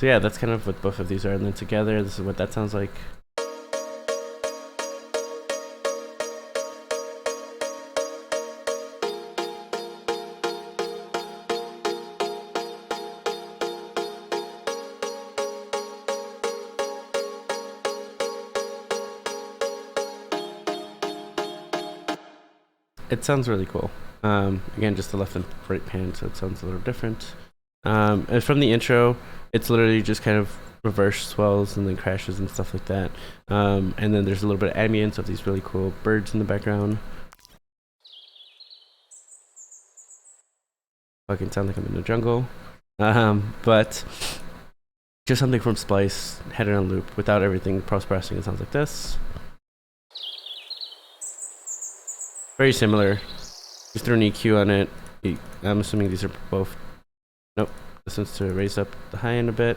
yeah, that's kind of what both of these are. And then together, this is what that sounds like. It sounds really cool. Again, just the left and right pan, so it sounds a little different. And from the intro, it's literally just kind of reverse swells and then crashes and stuff like that. And then there's a little bit of ambience of these really cool birds in the background. Fucking sound like I'm in the jungle. But just something from Splice, headed on loop, without everything post-processing. It sounds like this. Very similar. Just threw an EQ on it. I'm assuming these are both. Nope. This one's to raise up the high end a bit.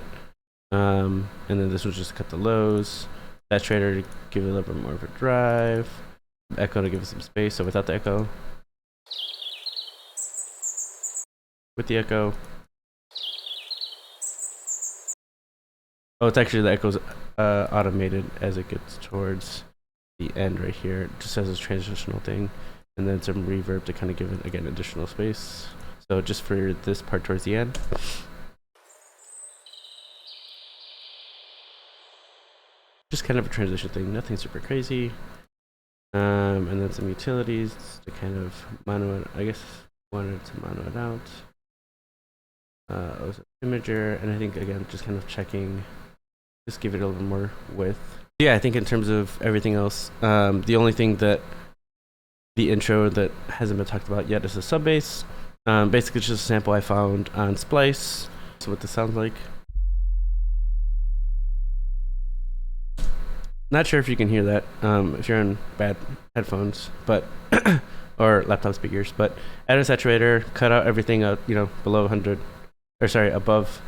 And then this was just to cut the lows. Saturator to give it a little bit more of a drive. Echo to give it some space. So without the echo. With the echo. Oh, it's actually the echo's automated as it gets towards the end right here. It just has this transitional thing. And then some reverb to kind of give it, again, additional space. So just for this part towards the end. Just kind of a transition thing, nothing super crazy. And then some utilities to kind of mono it, I guess wanted to mono it out. Imager, and I think again, just kind of checking, just give it a little more width. Yeah, I think in terms of everything else, the only thing that the intro that hasn't been talked about yet is the sub bass. Basically it's just a sample I found on Splice. So what this sounds like. Not sure if you can hear that if you're on bad headphones, but or laptop speakers. But add a saturator, cut out everything below 100, or sorry, above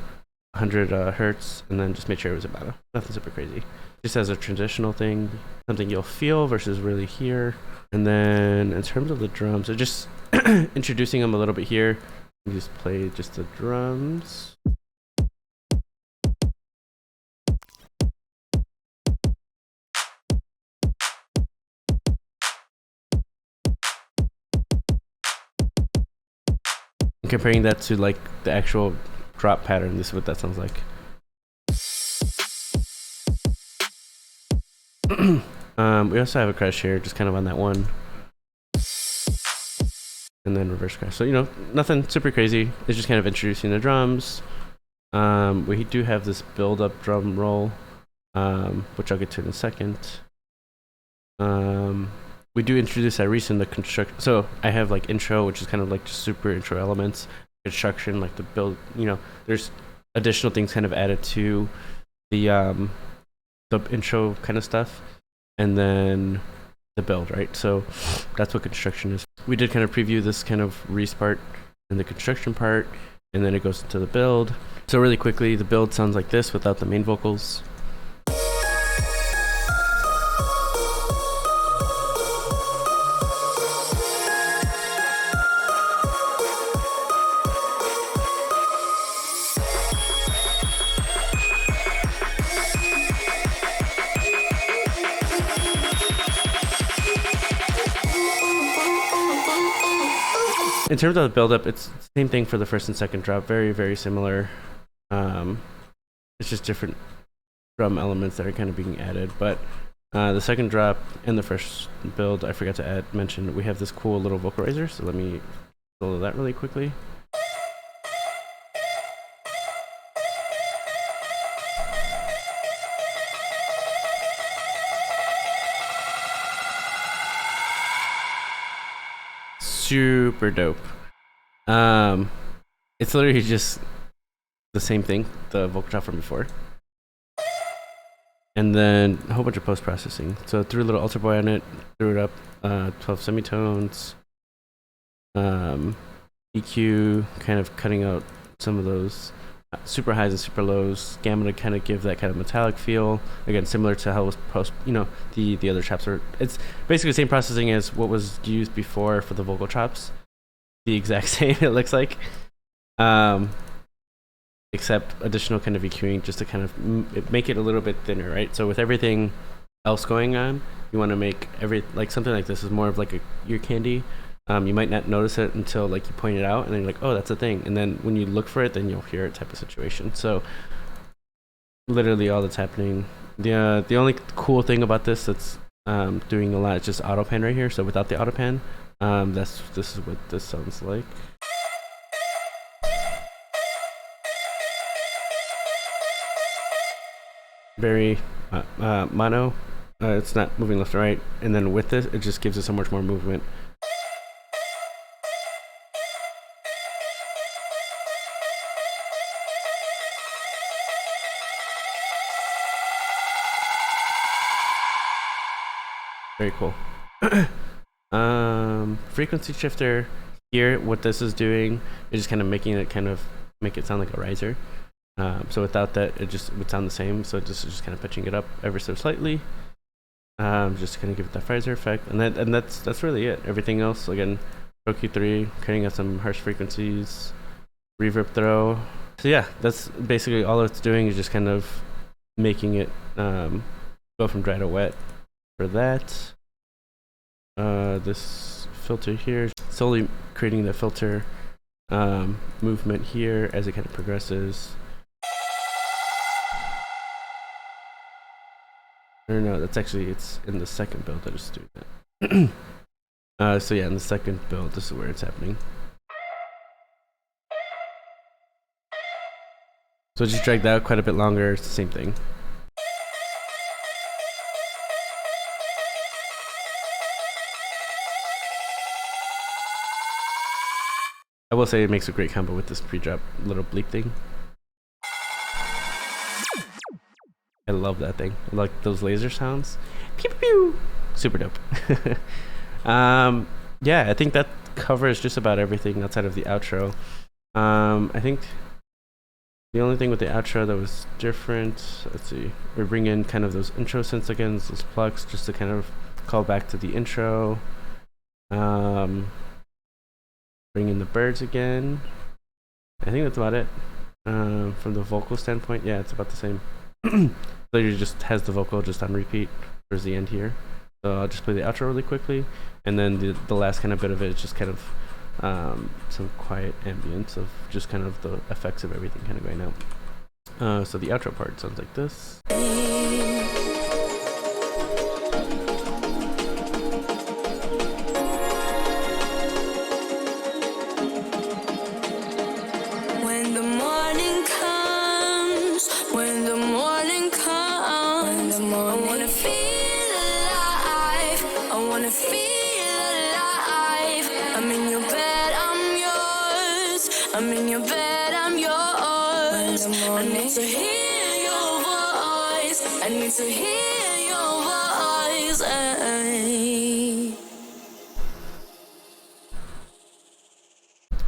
100 hertz, and then just make sure it was a mono. Nothing super crazy. Just as a transitional thing, something you'll feel versus really hear. And then in terms of the drums, so just introducing them a little bit here. You just play just the drums. And comparing that to like the actual drop pattern, this is what that sounds like. We also have a crash here, just kind of on that one. And then reverse crash. So, nothing super crazy. It's just kind of introducing the drums. We do have this build-up drum roll, which I'll get to in a second. We do introduce that recent the construction. So I have like intro, which is kind of like just super intro elements. Construction, like the build. There's additional things kind of added to the intro kind of stuff. And then the build, right? So that's what construction is. We did kind of preview this kind of restart in the construction part, and then it goes into the build. So really quickly, the build sounds like this without the main vocals. In terms of the build-up, it's the same thing for the first and second drop. Very, very similar. It's just different drum elements that are kind of being added. But the second drop and the first build, I forgot to mention, we have this cool little vocalizer. So let me solo that really quickly. Super dope. It's literally just the same thing, the vocal drop from before, and then a whole bunch of post-processing. So threw a little alter boy on it, threw it up 12 semitones, EQ, kind of cutting out some of those super highs and super lows, gamma to kind of give that kind of metallic feel, again similar to how it was the other chops are. It's basically the same processing as what was used before for the vocal chops, the exact same it looks like, except additional kind of EQing just to kind of make it a little bit thinner, right? So with everything else going on, you want to make something like this is more of like a ear candy. You might not notice it until like you point it out, and then you're like, oh, that's a thing. And then when you look for it, then you'll hear it type of situation. So literally all that's happening. The only cool thing about this that's doing a lot is just auto pan right here. So without the auto pan, This is what this sounds like. Very mono. It's not moving left and right, and then with this, it just gives it so much more movement. Very cool. Frequency shifter here, what this is doing is just kind of making it make it sound like a riser. So without that, it just would sound the same. So just kind of pitching it up ever so slightly, just to kind of give it that riser effect. And that's really it. Everything else, again, Pro Q3, cutting out some harsh frequencies, reverb throw. So yeah, that's basically all it's doing, is just kind of making it go from dry to wet. For that, this filter here, slowly creating the filter movement here as it kind of progresses. Or no, that's actually, it's in the second build that it's doing that. So yeah, in the second build, this is where it's happening. So just drag that out quite a bit longer. It's the same thing. I will say it makes a great combo with this pre-drop little bleep thing. I love that thing. I like those laser sounds. Pew pew pew. Super dope. Yeah, I think that covers just about everything outside of the outro. I think the only thing with the outro that was different, let's see, we bring in kind of those intro synths again, those plucks, just to kind of call back to the intro. Bring in the birds again. I think that's about it. From the vocal standpoint, yeah, it's about the same. So it just has the vocal just on repeat towards the end here. So I'll just play the outro really quickly, and then the last kind of bit of it is just kind of some quiet ambience of just kind of the effects of everything kind of going out. So the outro part sounds like this.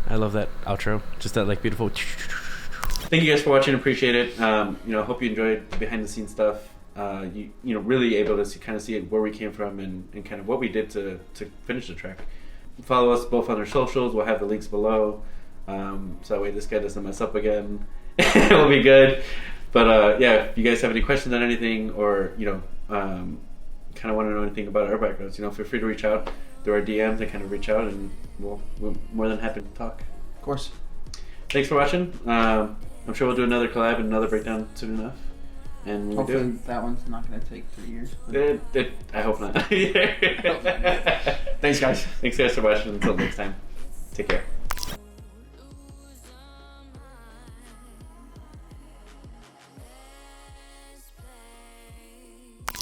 I love that outro, just that like beautiful. Thank you guys for watching. Appreciate it. Hope you enjoyed the behind the scenes stuff. Really able to kind of see where we came from and kind of what we did to finish the track. Follow us both on our socials. We'll have the links below, so that way this guy doesn't mess up again. We'll be good. But yeah, if you guys have any questions on anything, or kind of want to know anything about our backgrounds, feel free to reach out through our DMs and kind of reach out, and we're more than happy to talk. Of course. Thanks for watching. I'm sure we'll do another collab and another breakdown soon enough. And we'll hopefully do that one's not going to take 3 years. I hope not. Thanks, guys. Thanks, guys, for watching. Until next time, take care.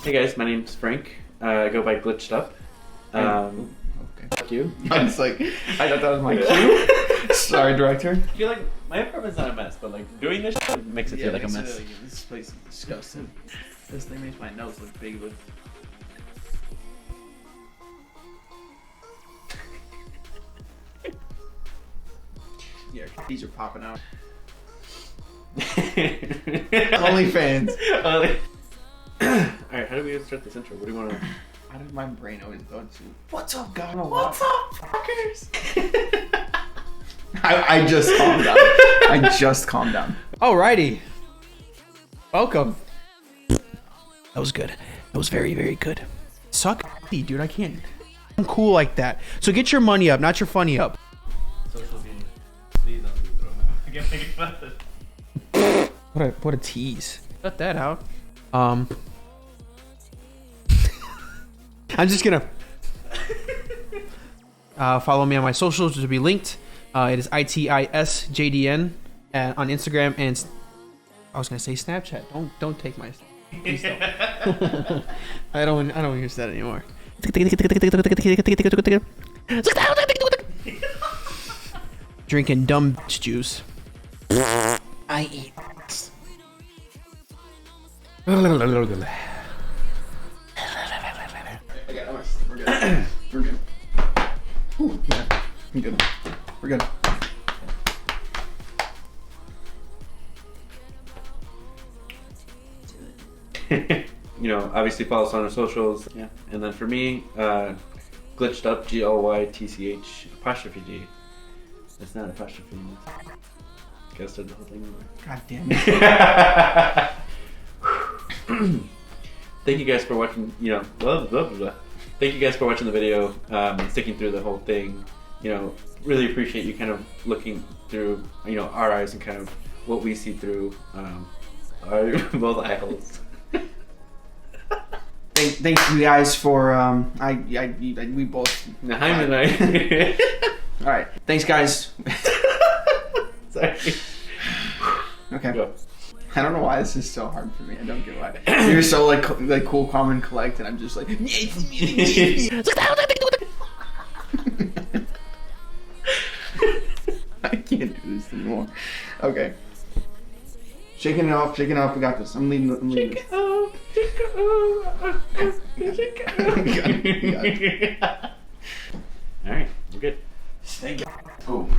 Hey guys, my name's Frank. I go by Glytch'd Up. Okay. Fuck you. I was like, I thought that was my cue. Sorry, director. I feel like my apartment's not a mess, but like doing this shit makes it feel like a mess. This place is disgusting. This thing makes my nose look big with. Yeah, these are popping out. OnlyFans. Alright, how do we start this intro? What do you want to... How did my brain always go to? What's up, guys? What's up, fuckers? I just calmed down. I just calmed down. Alrighty. Welcome. That was good. That was very, very good. Suck, dude. I can't. I'm cool like that. So get your money up, not your funny up. Social media. Please don't be thrown out. I can't think about it. What a tease. Cut that out. I'm just gonna. Follow me on my socials, which will be linked. It is ITIS JDN on Instagram and I was gonna say Snapchat. Don't take my. Please don't. I don't use that anymore. Drinking dumb juice. I eat. We're good. We're good. Ooh, yeah. I'm good. We're good. You know, obviously follow us on our socials. Yeah. And then for me, Glytch'd Up, GLYTCH apostrophe G. It's not apostrophe. Gotta start the whole thing over. God damn it. Thank you guys for watching, you know, blah, blah, blah, blah. Thank you guys for watching the video and sticking through the whole thing. You know, really appreciate you kind of looking through, you know, our eyes and kind of what we see through our both eye holes. Thanks you guys for we both. Naheim and I. All right. Thanks guys. Sorry. Okay. Go. I don't know why this is so hard for me. I don't get why. You're so like cool, calm, and collect, and I'm just like. I can't do this anymore. Okay. Shaking it off. We got this. I'm leading. Shake it off. We got it. All right, we're good. Thank you. Oh.